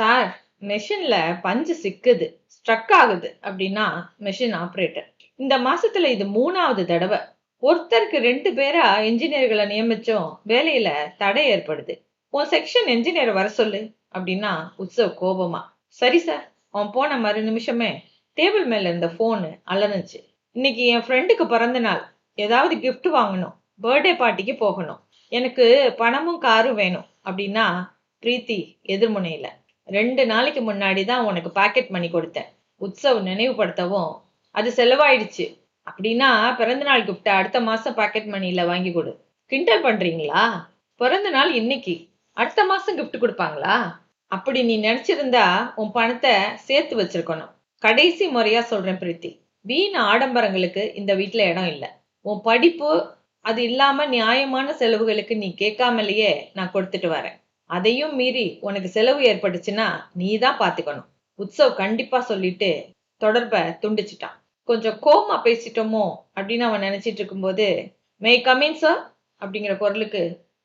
Sir, மெஷின்ல பஞ்சு சிக்குது, struck ஆகுது அப்படின்னா மெஷின் ஆபரேட்டர். இந்த மாசத்துல இது 3வது தடவை. ஒருத்தருக்கு 2 பேரா என்ஜினியர்களை நியமிச்சும் வேலையில தடை ஏற்படுது. உன் செக்ஷன் என்ஜினியர் வர சொல்லு அப்படின்னா உற்சவ் கோபமா. சரி சார். அவன் போன மறு நிமிஷமே டேபிள் மேல இருந்த போனு அலறுச்சு. இன்னைக்கு என் ஃப்ரெண்டுக்கு பிறந்த நாள். ஏதாவது gift வாங்கணும். பர்த்டே பார்ட்டிக்கு போகணும். எனக்கு பணமும் காரும் வேணும் அப்படின்னா பிரீத்தி எதிர்முனையில. 2 நாளைக்கு முன்னாடி தான் உனக்கு பாக்கெட் மணி கொடுத்தேன். உற்சவ் நினைவுபடுத்தவும், அது செலவாயிடுச்சு. அப்படின்னா பிறந்த நாள் கிஃப்ட அடுத்த மாசம் பாக்கெட் மணியில வாங்கி கொடு. கிண்டல் பண்றீங்களா? பிறந்த நாள் இன்னைக்கு, அடுத்த மாசம் gift கொடுப்பாங்களா? அப்படி நீ நினைச்சிருந்தா உன் பணத்தை சேர்த்து வச்சிருக்கணும். கடைசி முறையா சொல்றேன் பிரீத்தி. வீண் ஆடம்பரங்களுக்கு இந்த வீட்ல இடம் இல்ல. உன் படிப்பு, அது இல்லாம நியாயமான செலவுகளுக்கு நீ கேட்காமலேயே நான் கொடுத்துட்டு வரேன். அதையும் மீறி உனக்கு செலவு ஏற்பட்டுச்சுன்னா நீ தான் பாத்துக்கணும். உற்சவ் கண்டிப்பா சொல்லிட்டு தொடர்பை துண்டிச்சிட்டான். கொஞ்சம் கோவமா பேசிட்டோமோ அப்படின்னு அவன் நினைச்சிட்டு இருக்கும்போது, மே கமின் சார் அப்படிங்கிற குரலுக்கு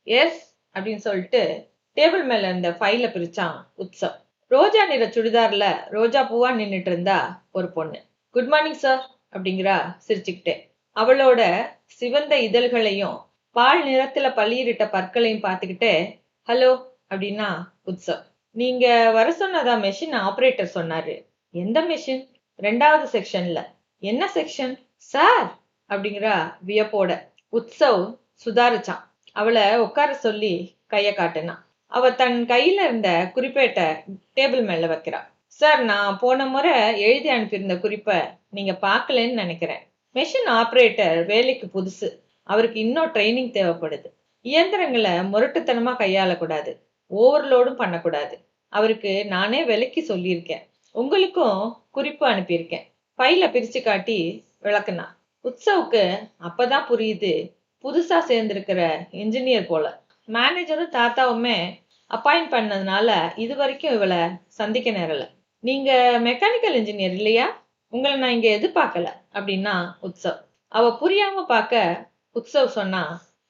எஸ் அப்படின்னு சொல்லிட்டு டேபிள் மேல இருந்த ஃபைல பிரிச்சான் உற்சவ். ரோஜா நிற சுடிதார்ல ரோஜா பூவா நின்னுட்டு இருந்தா ஒரு பொண்ணு. குட் மார்னிங் சார் அப்படிங்கிறா சிரிச்சுக்கிட்டே. அவளோட சிவந்த இதழ்களையும் பால் நிறத்துல பளிரிட்ட பற்களையும் பார்த்துக்கிட்டே ஹலோ அப்படின்னா உற்சவ். நீங்க வர சொன்னதா மெஷின் ஆபரேட்டர் சொன்னாரு. எந்த மெஷின்? 2வது செக்ஷன்ல. என்ன செக்ஷன் சார் அப்படிங்கிறா வியப்போட. உற்சவ் சுதாரிச்சான். அவளை உட்கார சொல்லி கைய காட்டினான். அவ தன் கையில இருந்த குறிப்பேட்டை டேபிள் மேல வைக்கிறா. சார், நான் போன முறை எழுதி அனுப்பியிருந்த குறிப்பை நீங்க பார்க்கலன்னு நினைக்கிறேன். மெஷின் ஆபரேட்டர் வேலைக்கு புதுசு. அவருக்கு இன்னும் ட்ரைனிங் தேவைப்படுது. இயந்திரங்களை முரட்டுத்தனமா கையாளக்கூடாது. ஓவர்லோடும் பண்ணக்கூடாது. அவருக்கு நானே விலைக்கு சொல்லியிருக்கேன். உங்களுக்கும் குறிப்பு அனுப்பியிருக்கேன். ஃபைல பிரிச்சு காட்டி விளக்குனா. உற்சவுக்கு அப்பதான் புரியுது, புதுசா சேர்ந்திருக்கிற இன்ஜினியர் போல. மேனேஜரும் தாத்தாவுமே அப்பாயிண்ட் பண்ணதுனால இது வரைக்கும் இவளை சந்திக்க நேரல. நீங்க மெக்கானிக்கல் இன்ஜினியர் இல்லையா? உங்களை நான் இங்க எதிர்பார்க்கல அப்படின்னா உற்சவ். அவ புரியாம பார்க்க உற்சவ் சொன்னா,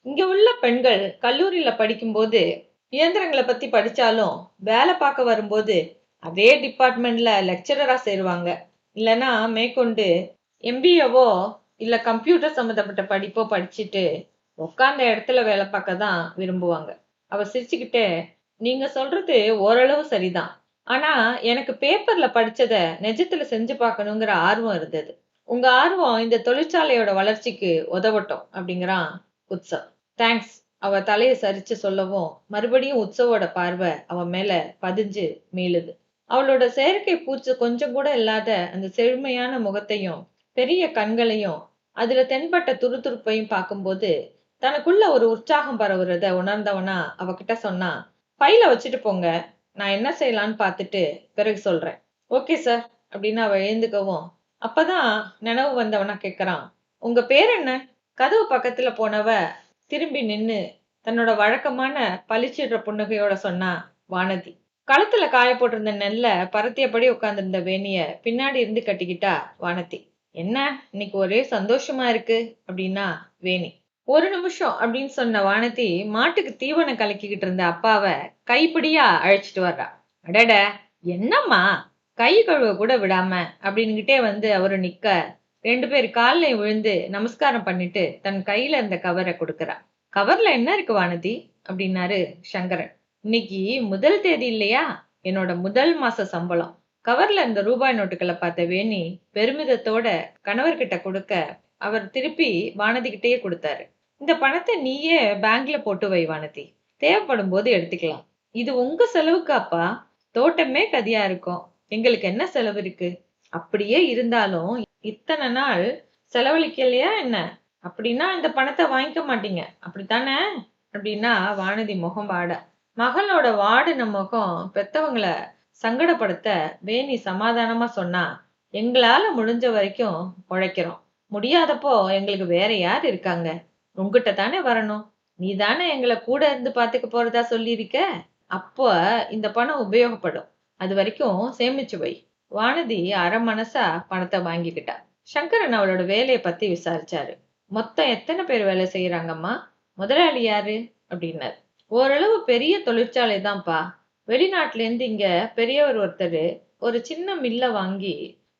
இங்க உள்ள பெண்கள் கல்லூரியில படிக்கும்போது இயந்திரங்களை பத்தி படிச்சாலும் வேலை பார்க்க வரும்போது அதே டிபார்ட்மெண்ட்ல லெக்சரரா சேருவாங்க. இல்லைன்னா மேற்கொண்டு எம்பிஏவோ இல்ல கம்ப்யூட்டர் சம்மந்தப்பட்ட படிப்போ படிச்சுட்டு உட்கார்ந்த இடத்துல வேலை பார்க்க தான் விரும்புவாங்க. அவ சிரிச்சுக்கிட்டே, நீங்க சொல்றது ஓரளவு சரிதான். ஆனா எனக்கு பேப்பர்ல படிச்சத நிஜத்துல செஞ்சு பார்க்கணுங்கிற ஆர்வம் இருந்தது. உங்க ஆர்வம் இந்த தொழிற்சாலையோட வளர்ச்சிக்கு உதவட்டும் அப்படிங்கிறான் உற்சவ். தேங்க்ஸ். அவ தலைய சரிச்சு சொல்லவும் மறுபடியும் உற்சவோட பார்வை அவன் மேல பதிஞ்சு மீளுது. அவளோட செயற்கை பூச்சு கொஞ்சம் கூட இல்லாத அந்த செழுமையான முகத்தையும் பெரிய கண்களையும் அதுல தென்பட்ட துருதுருப்பையும் பார்க்கும்போது தனக்குள்ள ஒரு உற்சாகம் பரவுறத உணர்ந்தவனா அவகிட்ட சொன்னா, ஃபைல வச்சுட்டு போங்க, நான் என்ன செய்யலான்னு பார்த்துட்டு பிறகு சொல்றேன். ஓகே சார் அப்படின்னு அவ எழுந்துக்கவும், அப்பதான் நினைவு வந்தவனா கேக்குறான், உங்க பேர் என்ன? கதவு பக்கத்துல போனவ திரும்பி நின்னு தன்னோட வழக்கமான பளிச்சிடுற புன்னகையோட சொன்னா வானதி. களத்துல காய போட்டிருந்த நெல்ல பரத்தியபடி உட்கார்ந்திருந்த வேணிய பின்னாடி இருந்து கட்டிக்கிட்டா வானதி. என்ன இன்னைக்கு ஒரே சந்தோஷமா இருக்கு அப்படின்னா வேணி. ஒரு நிமிஷம் அப்படின்னு சொன்ன வானதி மாட்டுக்கு தீவனம் கலக்கிக்கிட்டு இருந்த அப்பாவை கைப்பிடியா அழைச்சிட்டு வர்றா. அடட, என்னம்மா, கை கழுவ கூட விடாம அப்படின்னுகிட்டே வந்து அவரு நிக்க 2 பேர் கால்லையும் விழுந்து நமஸ்காரம் பண்ணிட்டு தன் கையில இருந்த கவரை கொடுக்கறா. கவர்ல என்ன இருக்கு வானதி அப்படின்னாரு சங்கரன். இன்னைக்கு முதல் தேதி இல்லையா? என்னோட முதல் மாச சம்பளம். கவர்ல இருந்த ரூபாய் நோட்டுகளை பார்த்த வேணி பெருமிதத்தோட கணவர்கிட்ட கொடுக்க அவர் திருப்பி வானதி கிட்டேயே கொடுத்தாரு. இந்த பணத்தை நீயே பேங்க்ல போட்டு வை வானதி, தேவைப்படும் போது எடுத்துக்கலாம். இது உங்க செலவுக்கு அப்பா. தோட்டமே கதியா இருக்கும், எங்களுக்கு என்ன செலவு இருக்கு? அப்படியே இருந்தாலும் இத்தனை நாள் செலவழிக்கலையா என்ன? அப்படின்னா இந்த பணத்தை வாங்கிக்க மாட்டீங்க அப்படித்தானே அப்படின்னா வானதி முகம் வாட. மகளோட வாடின முகம் பெத்தவங்கள சங்கடப்படுத்த வேணி சமாதானமா சொன்னா, எங்களால முடிஞ்ச வரைக்கும் உழைக்கிறோம். முடியாதப்போ எங்களுக்கு வேற யார் இருக்காங்க? உங்ககிட்ட தானே வரணும். நீ தானே எங்களை கூட இருந்து பாத்துக்க போறதா சொல்லியிருக்க. அப்போ இந்த பணம் உபயோகப்படும். அது வரைக்கும் சேமிச்சு வை. வானதி அரை மனசா பணத்தை வாங்கிக்கிட்டா. சங்கரன் அவளோட வேலையை பத்தி விசாரிச்சாரு. மொத்தம் எத்தனை பேர் வேலை செய்யறாங்கம்மா? முதலாளி யாரு அப்படின்னாரு. ஓரளவு பெரிய தொழிற்சாலை தான்ப்பா. வெளிநாட்டுல இருந்து இங்க பெரியவர் ஒருத்தர் ஒரு சின்ன மில்ல வாங்கி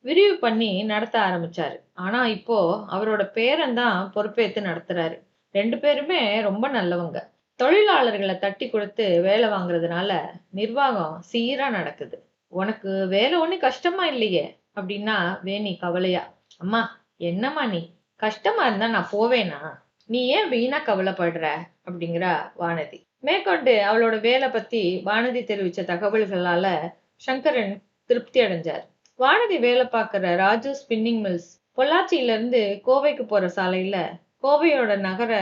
விரிவு பண்ணி நடத்த ஆரம்பிச்சாரு. ஆனா இப்போ அவரோட பேரன் தான் பொறுப்பேத்து நடத்துறாரு. 2 பேருமே ரொம்ப நல்லவங்க. தொழிலாளர்களை தட்டி கொடுத்து வேலை வாங்குறதுனால நிர்வாகம் சீரா நடக்குது. உனக்கு வேலை ஒண்ணும் கஷ்டமா இல்லையே அப்படின்னா வேணி கவலையா. அம்மா, என்னம்மா நீ, கஷ்டமா இருந்தா நான் போவேனா? நீ ஏன் வீணா கவலைப்படுற அப்படிங்கிறா வானதி. மேற்கொண்டு அவளோட வேலை பத்தி வானதி தெரிவிச்ச தகவல்களால சங்கரன் திருப்தி அடைஞ்சார். வானதி வேலை பார்க்கிற ராஜு ஸ்பின்னிங் மில்ஸ் பொள்ளாச்சியில இருந்து கோவைக்கு போற சாலையில கோவையோட நகர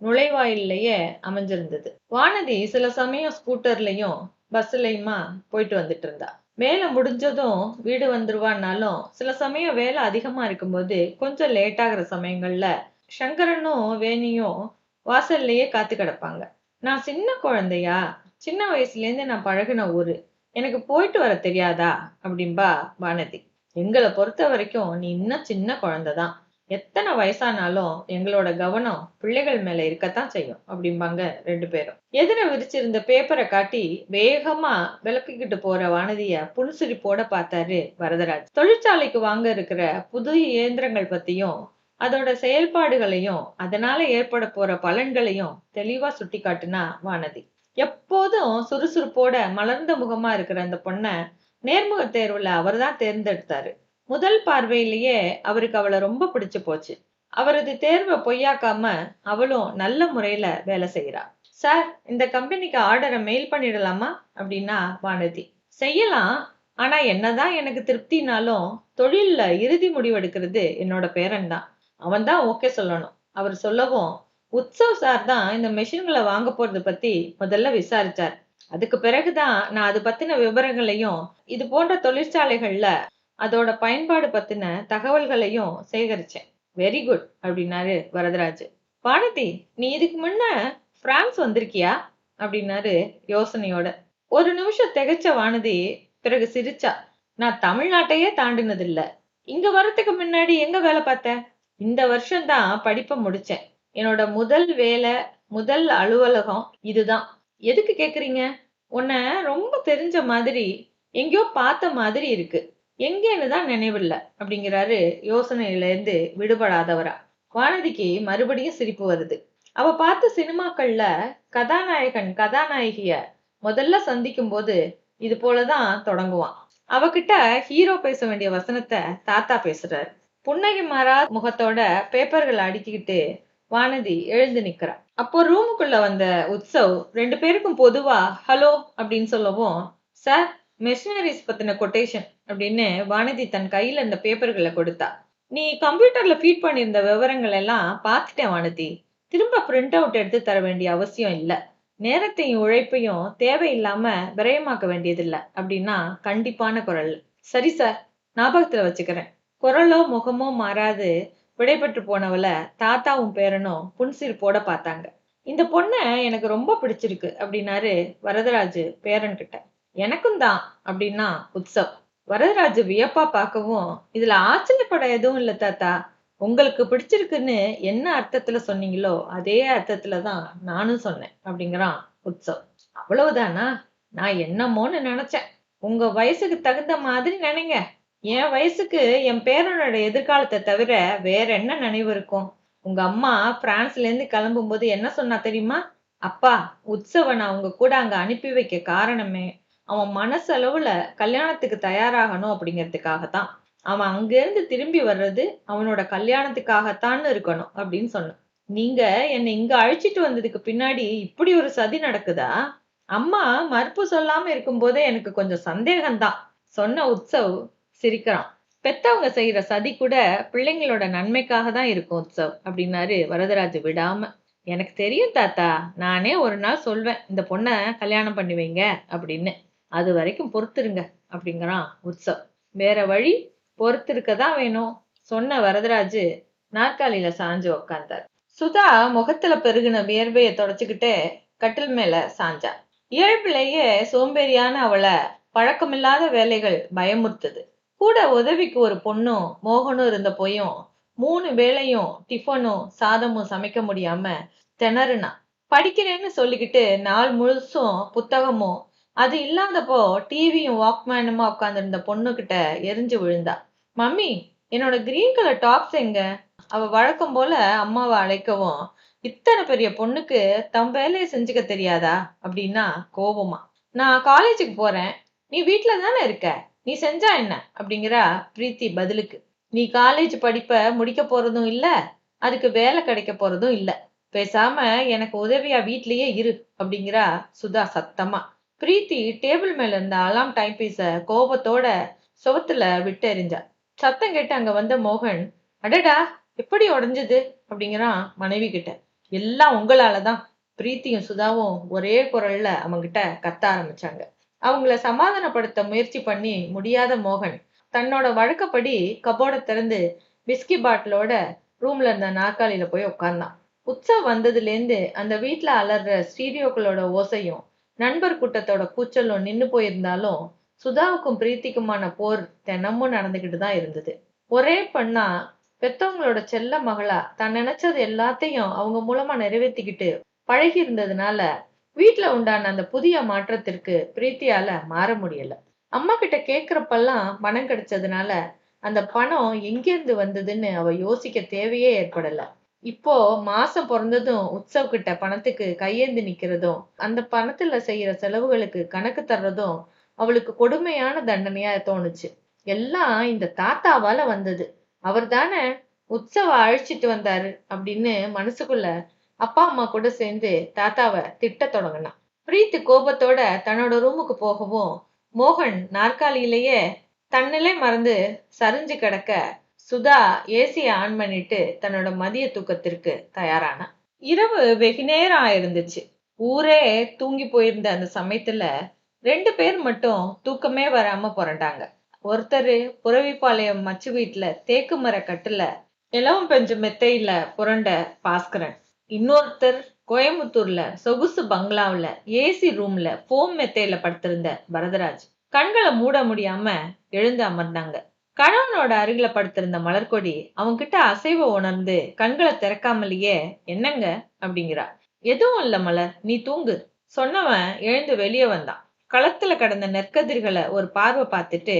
நுழைவாயிலேயே அமைஞ்சிருந்தது. வானதி சில சமயம் ஸ்கூட்டர்லயும் பஸ்லயுமா போயிட்டு வந்துட்டு இருந்தா. வேலை முடிஞ்சதும் வீடு வந்துருவான்னாலும் சில சமயம் வேலை அதிகமா இருக்கும்போது கொஞ்சம் லேட் ஆகுற சமயங்கள்ல சங்கரனும் வேணியும் வாசல்லையே காத்து கிடப்பாங்க. நான் சின்ன குழந்தையா, சின்ன வயசுல இருந்து நான் பழகுன ஊரு, எனக்கு போயிட்டு வர தெரியாதா அப்படின்பா வானதி. எங்களை பொறுத்த வரைக்கும் நீ இன்னும் சின்ன குழந்தைதான். எத்தனை வயசானாலும் எங்களோட கவனம் பிள்ளைகள் மேல இருக்கத்தான் செய்யும் அப்படிம்பாங்க 2 பேரும். எதிர விரிச்சிருந்த பேப்பரை காட்டி வேகமா விளக்கிக்கிட்டு போற வானதிய புன்சிரிப்போட பார்த்தாரு வரதராஜ். தொழிற்சாலைக்கு வாங்க இருக்கிற புது இயந்திரங்கள் பத்தியும் அதோட செயல்பாடுகளையும் அதனால ஏற்பட போற பலன்களையும் தெளிவா சுட்டி காட்டுனா வானதி. எப்போதும் சுறுசுறுப்போட மலர்ந்த முகமா இருக்கிற அந்த பொண்ண நேர்முக தேர்வுல அவர்தான் தேர்ந்தெடுத்தாரு. முதல் பார்வையிலேயே அவருக்கு அவளை ரொம்ப பிடிச்சு போச்சு. அவரது தேர்வை பொய்யாக்காம அவளும் நல்ல முறையில வேலை செய்யறா. சார், இந்த கம்பெனிக்கு ஆர்டரை மெயில் பண்ணிடலாமா அப்படின்னா வானதி. செய்யலாம். ஆனா என்னதான் எனக்கு திருப்தினாலும் தொழில்ல இறுதி முடிவெடுக்கிறது என்னோட பேரன் தான். அவன் தான் ஓகே சொல்லணும். அவர் சொல்லவும் உத்சவ் சார் தான் இந்த மெஷின்களை வாங்க போறது பத்தி முதல்ல விசாரிச்சார். அதுக்கு பிறகுதான் நான் அது பத்தின விவரங்களையும் இது போன்ற தொழிற்சாலைகள்ல அதோட பயன்பாடு பத்தின தகவல்களையும் சேகரிச்சேன். வெரி குட் அப்படின்னாரு வரதராஜ். வானதி, நீ இதுக்கு முன்ன பிரான்ஸ் வந்திருக்கியா அப்படின்னாரு யோசனையோட. ஒரு நிமிஷம் திகைச்ச வானதி பிறகு சிரிச்சா. நான் தமிழ்நாட்டையே தாண்டினது இல்ல. இங்க வரத்துக்கு முன்னாடி எங்க வேலை பார்த்த? இந்த வருஷம் தான் படிப்பை முடிச்சேன். என்னோட முதல் வேலை, முதல் அலுவலகம் இதுதான். எதுக்கு கேக்குறீங்க? உன்னை ரொம்ப தெரிஞ்ச மாதிரி, எங்கேயோ பார்த்த மாதிரி இருக்கு. எங்கேன்னு தான் நினைவில்ல அப்படிங்கிறாரு யோசனையில இருந்து விடுபடாதவரா. வானதிக்கு மறுபடியும் சிரிப்பு வருது. அவ பார்த்த சினிமாக்கள்ல கதாநாயகன் கதாநாயகிய முதல்ல சந்திக்கும் போது இது போலதான் தொடங்குவான். அவகிட்ட ஹீரோ பேச வேண்டிய வசனத்தை தாத்தா பேசுறாரு. புன்னகை மாறா முகத்தோட பேப்பர்களை அடுக்கிக்கிட்டு வானதி எழுந்து நிக்கிறா. அப்போ ரூமுக்குள்ள வந்த உத்சவ் 2 பேருக்கும் பொதுவா ஹலோ அப்படின்னு சொல்லவும், சார், மெஷினரிஸ் பத்தின கொட்டேஷன் அப்படின்னு வானதி தன் கையில இந்த பேப்பர்களை கொடுத்தா. நீ கம்ப்யூட்டர்ல ஃபீட் பண்ணியிருந்த விவரங்கள் எல்லாம் பார்த்துட்டேன் வானதி. திரும்ப பிரிண்ட் அவுட் எடுத்து தர வேண்டிய அவசியம் இல்ல. நேரத்தையும் உழைப்பையும் தேவையில்லாம விரயமாக்க வேண்டியதில்ல அப்படின்னா கண்டிப்பான குரல். சரி சார், ஞாபகத்துல வச்சுக்கிறேன். குரலோ முகமோ மாறாது விடைபெற்று போனவள தாத்தாவும் பேரனும் புன்சிரிப்போட பார்த்தாங்க. இந்த பொண்ண எனக்கு ரொம்ப பிடிச்சிருக்கு அப்படின்னாரு வரதராஜ் பேரன் கிட்ட. எனக்கும் தான் அப்படின்னா உத்சவ். வரதராஜ் வியப்பா பார்க்கவும், இதுல ஆச்சரியப்பட எதுவும் இல்ல தாத்தா. உங்களுக்கு பிடிச்சிருக்குன்னு என்ன அர்த்தத்துல சொன்னீங்களோ அதே அர்த்தத்துலதான் நானும் சொன்னேன் அப்படிங்கிறான் உத்சவ். அவ்வளவுதானா? நான் என்னமோன்னு நினைச்சேன். உங்க வயசுக்கு தகுந்த மாதிரி நினைங்க. என் வயசுக்கு என் பேரனோட எதிர்காலத்தை தவிர வேற என்ன நினைவு இருக்கும்? உங்க அம்மா பிரான்ஸ்ல இருந்து கிளம்பும் போது என்ன சொன்னா தெரியுமா? அப்பா, உற்சவ நான் உங்க கூட அங்க அனுப்பி வைக்க காரணமே அவன் மனசளவுல கல்யாணத்துக்கு தயாராகணும் அப்படிங்கிறதுக்காகத்தான். அவன் அங்க இருந்து திரும்பி வர்றது அவனோட கல்யாணத்துக்காகத்தான்னு இருக்கணும் அப்படின்னு சொன்னான். நீங்க என்னை இங்க அழைச்சிட்டு வந்ததுக்கு பின்னாடி இப்படி ஒரு சதி நடக்குதா? அம்மா மறுப்பு சொல்லாம இருக்கும் போதே எனக்கு கொஞ்சம் சந்தேகம்தான் சொன்ன உற்சவ் சிரிக்கிறான். பெத்தவங்க செய்யற சதி கூட பிள்ளைங்களோட நன்மைக்காக தான் இருக்கும் உற்சவ் அப்படின்னாரு வரதராஜ் விடாம. எனக்கு தெரியும் தாத்தா, நானே ஒரு நாள் சொல்வேன் இந்த பொண்ண கல்யாணம் பண்ணி வைங்க அப்படின்னு. அது வரைக்கும் பொறுத்துருங்க அப்படிங்கிறான் உற்சவ். வேற வழி, பொறுத்திருக்கதான் வேணும் சொன்ன வரதராஜ் நாற்காலியில சாஞ்சு உக்காந்தார். சுதா முகத்துல பெருகின வியர்வைய தொடச்சுக்கிட்டே கட்டில் மேல சாஞ்சா. இயல்பிலேயே சோம்பேறியான அவளை பழக்கமில்லாத வேலைகள் பயமுறுத்துது. கூட உதவிக்கு ஒரு பொண்ணும் மோகனும் இருந்த போயும் 3 வேளையும் டிஃபனும் சாதமும் சமைக்க முடியாம திணறுனா. படிக்கிறேன்னு சொல்லிக்கிட்டு நாள் முழுசும் புத்தகமும் அது இல்லாதப்போ டிவியும் வாக்மேனுமா உட்காந்துருந்த பொண்ணுகிட்ட எரிஞ்சு விழுந்தா. மம்மி, என்னோட கிரீன் கலர் டாப்ஸ் எங்க? அவ வழக்கம் போல அம்மாவை அழைக்கவும், இத்தனை பெரிய பொண்ணுக்கு தம் வேலையை செஞ்சுக்க தெரியாதா அப்படின்னா கோபமா. நான் காலேஜுக்கு போறேன், நீ வீட்டுல தானே இருக்க, நீ செஞ்சா என்ன அப்படிங்கிறா பிரீத்தி பதிலுக்கு. நீ காலேஜ் படிப்ப முடிக்க போறதும் இல்ல, அதுக்கு வேலை கிடைக்க போறதும் இல்ல. பேசாம எனக்கு உதவியா வீட்லயே இரு அப்படிங்கிறா சுதா சத்தமா. பிரீத்தி டேபிள் மேல இருந்த அலாம் டைம் பீஸ கோபத்தோட சுவத்துல விட்டு எறிஞ்சா. சத்தம் கேட்டு அங்க வந்த மோகன், அடடா எப்படி உடைஞ்சது அப்படிங்கிறான் மனைவி கிட்ட. எல்லாம் உங்களாலதான். பிரீத்தியும் சுதாவும் ஒரே குரல்ல அவங்கிட்ட கத்த ஆரம்பிச்சாங்க. அவங்கள சமாதானப்படுத்த முயற்சி பண்ணி முடியாத மோகன் தன்னோட வழக்கப்படி கபோர்டை திறந்து விஸ்கி பாட்டிலோட ரூம்ல இருந்த நாற்காலியில போய் உட்கார்ந்தான். உற்சவ் வந்ததுல இருந்து அந்த வீட்டுல அலற ஸ்டீரியோக்களோட ஓசையும் நண்பர் கூட்டத்தோட கூச்சலும் நின்னு போயிருந்தாலும் சுதாவுக்கும் பிரீத்திக்குமான போர் தினமும் நடந்துகிட்டு தான் இருந்தது. ஒரே பெண்ணா, பெத்தவங்களோட செல்ல மகளா தான் நினைச்சது எல்லாத்தையும் அவங்க மூலமா நிறைவேற்றிக்கிட்டு பழகி இருந்ததுனால வீட்டுல உண்டான அந்த புதிய மாற்றத்திற்கு பிரீத்தியால மாற முடியல. அம்மா கிட்ட கேக்குறப்பெல்லாம் பணம் கிடைச்சதுனால அந்த பணம் எங்கிருந்து வந்ததுன்னு அவ யோசிக்க தேவையே ஏற்படல. இப்போ மாசம் பிறந்ததும் உற்சவ் கிட்ட பணத்துக்கு கையேந்தி நிக்கிறதும் அந்த பணத்துல செய்யற செலவுகளுக்கு கணக்கு தர்றதும் அவளுக்கு கொடுமையான தண்டனையா தோணுச்சு. எல்லாம் இந்த தாத்தாவால வந்தது, அவர் தானே உற்சவ அழைச்சிட்டு வந்தாரு அப்படின்னு மனசுக்குள்ள அப்பா அம்மா கூட சேர்ந்து தாத்தாவை திட்ட தொடங்கினான். பிரீத்தி கோபத்தோட தன்னோட ரூமுக்கு போகவும் மோகன் நாற்காலியிலேயே தன்னிலை மறந்து சரிஞ்சு கிடக்க சுதா ஏசிய ஆன் பண்ணிட்டு தன்னோட மதிய தூக்கத்திற்கு தயாரானா. இரவு வெகு நேரம் ஆயிருந்துச்சு. ஊரே தூங்கி போயிருந்த அந்த சமயத்துல 2 பேர் மட்டும் தூக்கமே வராம புரண்டாங்க. ஒருத்தரு புறவிப்பாளையம் மச்சு வீட்டுல தேக்கு மர கட்டுல இலவம் பெஞ்ச மெத்தையில புரண்ட பாஸ்கரன். இன்னொருத்தர் கோயம்புத்தூர்ல சொகுசு பங்களாவுல ஏசி ரூம்ல போம் மெத்தையில படுத்திருந்த வரதராஜ். கண்களை மூட முடியாம எழுந்து அமர்ந்தாங்க. கணவனோட அருகில படுத்திருந்த மலர்கொடி அவன்கிட்ட அசைவ உணர்ந்து கண்களை திறக்காமலேயே, என்னங்க அப்படிங்கிறா. எதுவும் இல்ல மலர், நீ தூங்கு சொன்னவன் எழுந்து வெளியே வந்தான். களத்துல கடந்த நெற்கதிர்களை ஒரு பார்வை பார்த்துட்டு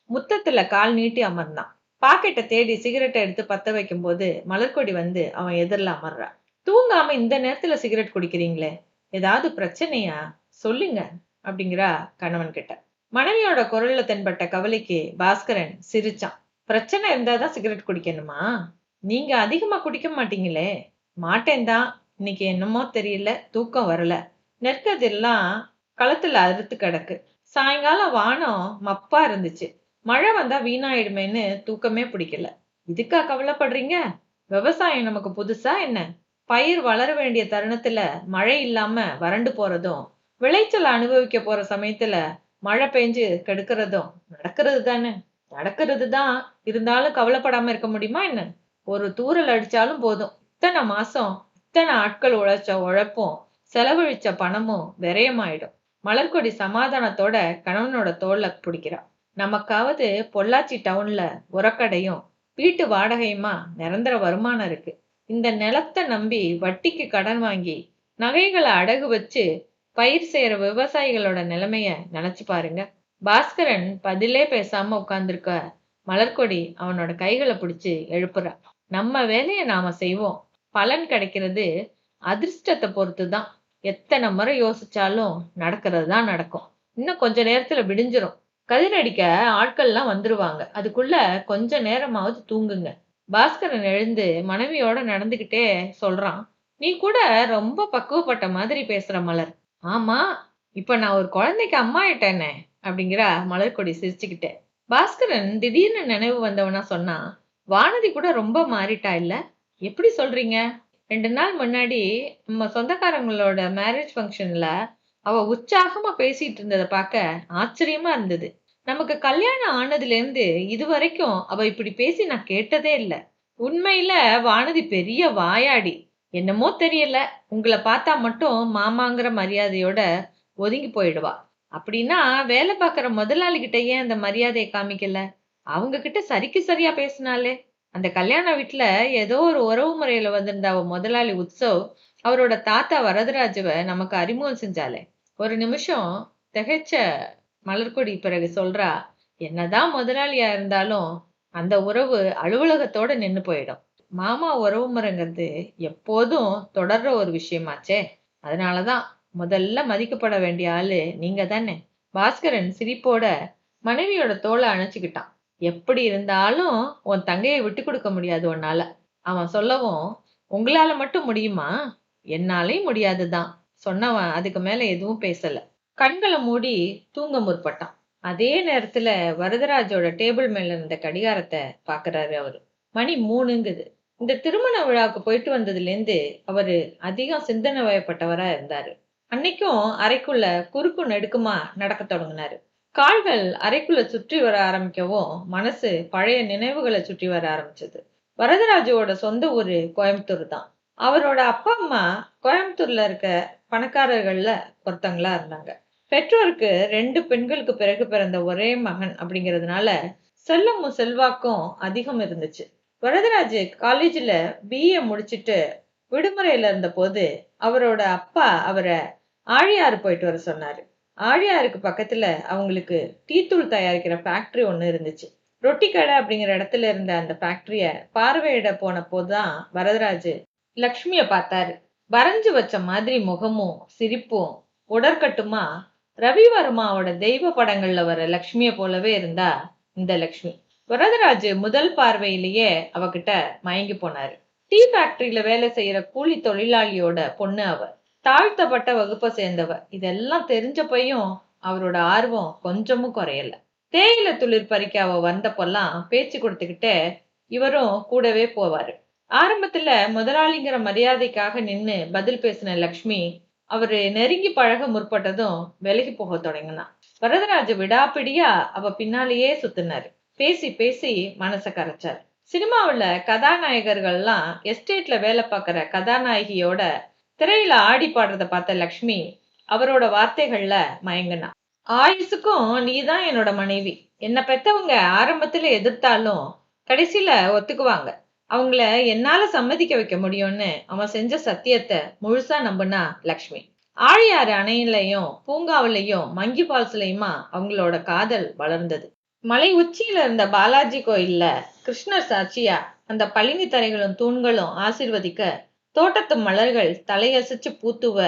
முத்தத்துல கால் நீட்டி அமர்ந்தான். பாக்கெட்டை தேடி சிகரெட்டை எடுத்து பத்த வைக்கும் போது மலர்கொடி வந்து அவன் எதிரில் அமர்றா. தூங்காம இந்த நேரத்துல சிகரெட் குடிக்கிறீங்களே, ஏதாவது பிரச்சனையா சொல்லுங்க அப்படிங்கிறா கணவன் கிட்ட. மனைவியோட குரல்ல தென்பட்ட கவலைக்கு பாஸ்கரன் சிரிச்சான். பிரச்சனை இருந்தாதான் சிகரெட் குடிக்கணுமா? நீங்க அதிகமா குடிக்க மாட்டீங்களே. மாட்டேன் தான், இன்னைக்கு என்னமோ தெரியல, தூக்கம் வரல. நெற்கதிரெல்லாம் களத்துல அறுத்து கிடக்கு. சாயங்காலம் வானம் மப்பா இருந்துச்சு. மழை வந்தா வீணாயிடுமேன்னு தூக்கமே பிடிக்கல. இதுக்கா கவலைப்படுறீங்க? விவசாயம் நமக்கு புதுசா என்ன? பயிர் வளர வேண்டிய தருணத்துல மழை இல்லாம வறண்டு போறதும், விளைச்சல் அனுபவிக்க போற சமயத்துல மழை பெஞ்சு கெடுக்கிறதும் நடக்கிறது தானே. நடக்கிறது தான், இருந்தாலும் கவலைப்படாம இருக்க முடியுமா என்ன? ஒரு தூறல் அடிச்சாலும் போதும், இத்தனை மாசம் இத்தனை ஆட்கள் உழைச்ச உழைப்பும் செலவழிச்ச பணமும் விரயமாயிடும். மலர்கொடி சமாதானத்தோட கணவனோட தோல்ல பிடிக்கிறா. நமக்காவது பொள்ளாச்சி டவுன்ல உரக்கடையும் வீட்டு வாடகையுமா நிரந்தர வருமானம் இருக்கு. இந்த நிலத்தை நம்பி வட்டிக்கு கடன் வாங்கி நகைகளை அடகு வச்சு பயிர் செய்யற விவசாயிகளோட நிலைமைய நினைச்சு பாருங்க. பாஸ்கரன் பதிலே பேசாம உட்கார்ந்துருக்க மலர்கொடி அவனோட கைகளை பிடிச்சு எழுப்புறா. நம்ம வேலையை நாம செய்வோம், பலன் கிடைக்கிறது அதிர்ஷ்டத்தை பொறுத்துதான். எத்தனை முறை யோசிச்சாலும் நடக்கிறது தான் நடக்கும். இன்னும் கொஞ்ச நேரத்துல விடிஞ்சிரும். கதிரடிக்க ஆட்கள்லாம் வந்துருவாங்க, அதுக்குள்ள கொஞ்ச நேரமாவது தூங்குங்க. பாஸ்கரன் எழுந்து மனைவியோட நடந்துகிட்டே சொல்றான். நீ கூட ரொம்ப பக்குவப்பட்ட மாதிரி பேசுற மலர். ஆமா, இப்ப நான் ஒரு குழந்தைக்கு அம்மா ஆயிட்டேனே அப்படிங்கிறா மலர்கொடி சிரிச்சுக்கிட்டே. பாஸ்கரன் திடீர்னு நினைவு வந்தவனா சொன்னா, வானதி கூட ரொம்ப மாறிட்டா இல்ல? எப்படி சொல்றீங்க? 2 நாள் முன்னாடி நம்ம சொந்தக்காரங்களோட மேரேஜ் ஃபங்க்ஷன்ல அவ உற்சாகமா பேசிட்டு இருந்ததை பார்க்க ஆச்சரியமா இருந்தது. நமக்கு கல்யாணம் ஆனதுல இருந்து இது வரைக்கும் அவ இப்படி பேசி நான் கேட்டதே இல்ல. உண்மையில வானதி பெரிய வாயாடி. என்னமோ தெரியல, உங்களை பார்த்தா மட்டும் மாமாங்கிற மரியாதையோட ஒதுங்கி போயிடுவா. அப்படின்னா வேலை பார்க்குற முதலாளி கிட்ட ஏன் அந்த மரியாதையை காமிக்கல? அவங்க கிட்ட சரிக்கு சரியா பேசினாலே. அந்த கல்யாண வீட்டுல ஏதோ ஒரு உறவு முறையில வந்திருந்த அவ முதலாளி உற்சவ் அவரோட தாத்தா வரதராஜவை நமக்கு அறிமுகம் செஞ்சாலே. ஒரு நிமிஷம் திகைச்ச மலர்கொடி பிறகு சொல்றா, என்னதான் முதலாளியா இருந்தாலும் அந்த உறவு அலுவலகத்தோட நின்னு போயிடும். மாமா உறவு முறைங்கிறது எப்போதும் தொடர்ற ஒரு விஷயமாச்சே. அதனாலதான் முதல்ல மதிக்கப்பட வேண்டிய ஆளு நீங்க தானே. பாஸ்கரன் சிரிப்போட மனைவியோட தோலை அணைச்சுக்கிட்டான். எப்படி இருந்தாலும் உன் தங்கையை விட்டு கொடுக்க முடியாது உன்னால. அவன் சொல்லவும், உங்களால மட்டும் முடியுமா? என்னாலையும் முடியாதுதான். சொன்னவன் அதுக்கு மேல எதுவும் பேசல. கண்களை மூடி தூங்க முற்பட்டான். அதே நேரத்துல வரதராஜோட டேபிள் மேல இருந்த கடிகாரத்தை பாக்குறாரு அவரு. மணி 3ங்குது. இந்த திருமண விழாவுக்கு போயிட்டு வந்ததுல இருந்து அவரு அதிகம் சிந்தனை வயப்பட்டவரா இருந்தாரு. அன்னைக்கும் அறைக்குள்ள குறுக்கும் நெடுக்குமா நடக்க தொடங்கினாரு. கால்கள் அறைக்குள்ள சுற்றி வர ஆரம்பிக்கவும் மனசு பழைய நினைவுகளை சுற்றி வர ஆரம்பிச்சது. வரதராஜோட சொந்த ஊரு கோயம்புத்தூர் தான். அவரோட அப்பா அம்மா கோயம்புத்தூர்ல இருக்க பணக்காரர்கள்ல ஒருத்தங்களா இருந்தாங்க. பெற்றோருக்கு 2 பெண்களுக்கு பிறகு பிறந்த ஒரே மகன் அப்படிங்கிறதுனால செல்லமும் செல்வாக்கும் அதிகம் இருந்துச்சு. வரதராஜ் காலேஜ்ல பிஏ முடிச்சிட்டு விடுமுறையில இருந்த போது அவரோட அப்பா அவரை ஆழியாறு போயிட்டு வர சொன்னாரு. ஆழியாருக்கு பக்கத்துல அவங்களுக்கு டீ தூள் தயாரிக்கிற ஃபேக்டரி ஒண்ணு இருந்துச்சு. ரொட்டி கடை அப்படிங்கிற இடத்துல இருந்த அந்த ஃபேக்டரிய பார்வையிட போன போதுதான் வரதராஜ் லக்ஷ்மிய பார்த்தாரு. வரைஞ்சு வச்ச மாதிரி முகமும் சிரிப்பும் உடற்கட்டுமா ரவிவர்மாவோட தெய்வ படங்கள்ல வர லக்ஷ்மிய போலவே இருந்தா இந்த லக்ஷ்மி. வரதராஜ் முதல் பார்வையிலேயே அவகிட்ட மயங்கி போனாரு. டீ ஃபேக்டரியில வேலை செய்யற கூலி தொழிலாளியோட பொண்ணு அவ. தாழ்த்தப்பட்ட வகுப்பை சேர்ந்தவ. இதெல்லாம் தெரிஞ்சப்பையும் அவரோட ஆர்வம் கொஞ்சமும் குறையல. தேயிலை துளிர் பறிக்க அவ வந்தப்பெல்லாம் பேச்சு கொடுத்துக்கிட்டே இவரும் கூடவே போவாரு. ஆரம்பத்துல முதலாளிங்கிற மரியாதைக்காக நின்னு பதில் பேசின லக்ஷ்மி அவரு நெருங்கி பழக முற்பட்டதும் விலகி போக தொடங்கினான். வரதராஜ விடாப்பிடியா அவ பின்னாலேயே சுத்தினாரு. பேசி பேசி மனச கரைச்சாரு. சினிமாவுல கதாநாயகர்கள்லாம் எஸ்டேட்ல வேலை பார்க்கிற கதாநாயகியோட திரையில ஆடி பாடுறத பார்த்த லக்ஷ்மி அவரோட வார்த்தைகள்ல மயங்கினா. ஆயுசுக்கும் நீதான் என்னோட மனைவி. என்ன பெத்தவங்க ஆரம்பத்துல எதிர்த்தாலும் கடைசியில ஒத்துக்குவாங்க. அவங்கள என்னால சம்மதிக்க வைக்க முடியும்னு அவன் செஞ்ச சத்தியத்தை முழுசா நம்புனா லக்ஷ்மி. ஆழியாறு அணையிலையும் பூங்காவிலையும் மங்கி ஃபால்ஸ்லயுமா அவங்களோட காதல் வளர்ந்தது. மலை உச்சியில இருந்த பாலாஜி கோயில்ல கிருஷ்ணர் சாட்சியா அந்த பளிங்கு தரைகளும் தூண்களும் ஆசீர்வதிக்க தோட்டத்து மலர்கள் தலையசைச்சு பூத்துவ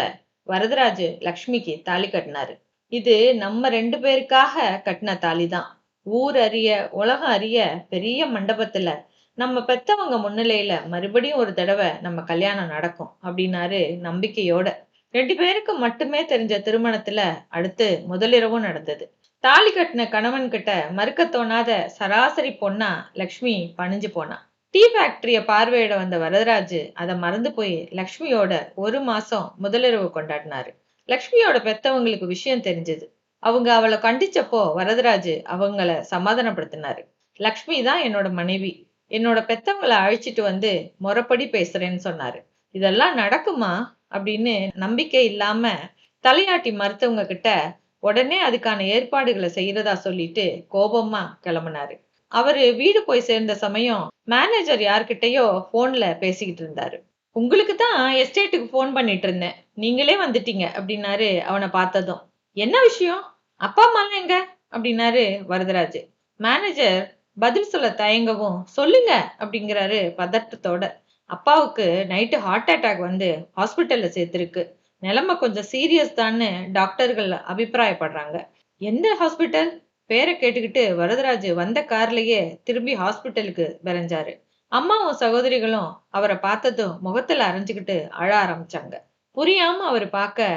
வரதராஜு லக்ஷ்மிக்கு தாலி கட்டினாரு. இது நம்ம 2 பேருக்காக கட்டின தாலிதான். ஊர் அறிய உலகம் அறிய பெரிய மண்டபத்துல நம்ம பெத்தவங்க முன்னிலையில மறுபடியும் ஒரு தடவை நம்ம கல்யாணம் நடக்கும் அப்படின்னாரு நம்பிக்கையோட. 2 பேருக்கு மட்டுமே தெரிஞ்ச திருமணத்துல அடுத்து முதலிரவும் நடந்தது. தாலி கட்டின கணவன் கிட்ட மறுக்க தோணாத சராசரி பொண்ணா லக்ஷ்மி பணிஞ்சு போனா. டீ ஃபேக்டரிய பார்வையிட வந்த வரதராஜ் அதை மறந்து போய் லக்ஷ்மியோட 1 மாசம் முதலிரவு கொண்டாடினாரு. லக்ஷ்மியோட பெத்தவங்களுக்கு விஷயம் தெரிஞ்சது. அவங்க அவளை கண்டிச்சப்போ வரதராஜ் அவங்கள சமாதானப்படுத்தினாரு. லக்ஷ்மி தான் என்னோட மனைவி. என்னோட பெத்தவங்களை அழைச்சிட்டு வந்து முறைப்படி பேசுறேன்னு சொன்னாரு. இதெல்லாம் நடக்குமா அப்படின்னு நம்பிக்கை இல்லாம தலையாட்டி மறுத்தவங்க கிட்ட உடனே அதுக்கான ஏற்பாடுகளை செய்யறதா சொல்லிட்டு கோபமா கிளம்பினாரு. அவரு வீடு போய் சேர்ந்த சமயம் மேனேஜர் யார்கிட்டயோ போன்ல பேசிக்கிட்டு இருந்தாரு. உங்களுக்கு தான் எஸ்டேட்டுக்கு போன் பண்ணிட்டு இருந்தேன், நீங்களே வந்துட்டீங்க அப்படின்னாரு அவனை பார்த்ததும். என்ன விஷயம்? அப்பா அம்மாலாம் எங்க அப்படின்னாரு வரதராஜ். மேனேஜர் பதில் சொல்ல தயங்கவும் சொல்லுங்க அப்படிங்கிறாரு பதட்டத்தோட. அப்பாவுக்கு நைட்டு ஹார்ட் அட்டாக் வந்து ஹாஸ்பிட்டல்ல சேர்த்திருக்கு. நிலைமை கொஞ்சம் சீரியஸ் தான்னு டாக்டர்கள் அபிப்பிராயப்படுறாங்க. எந்த ஹாஸ்பிட்டல்? பேரை கேட்டுக்கிட்டு வரதராஜ் வந்த கார்லயே திரும்பி ஹாஸ்பிட்டலுக்கு விரைஞ்சாரு. அம்மாவும் சகோதரிகளும் அவரை பார்த்ததும் முகத்துல அரைஞ்சுக்கிட்டு அழ ஆரம்பிச்சாங்க. புரியாம அவரு பார்க்க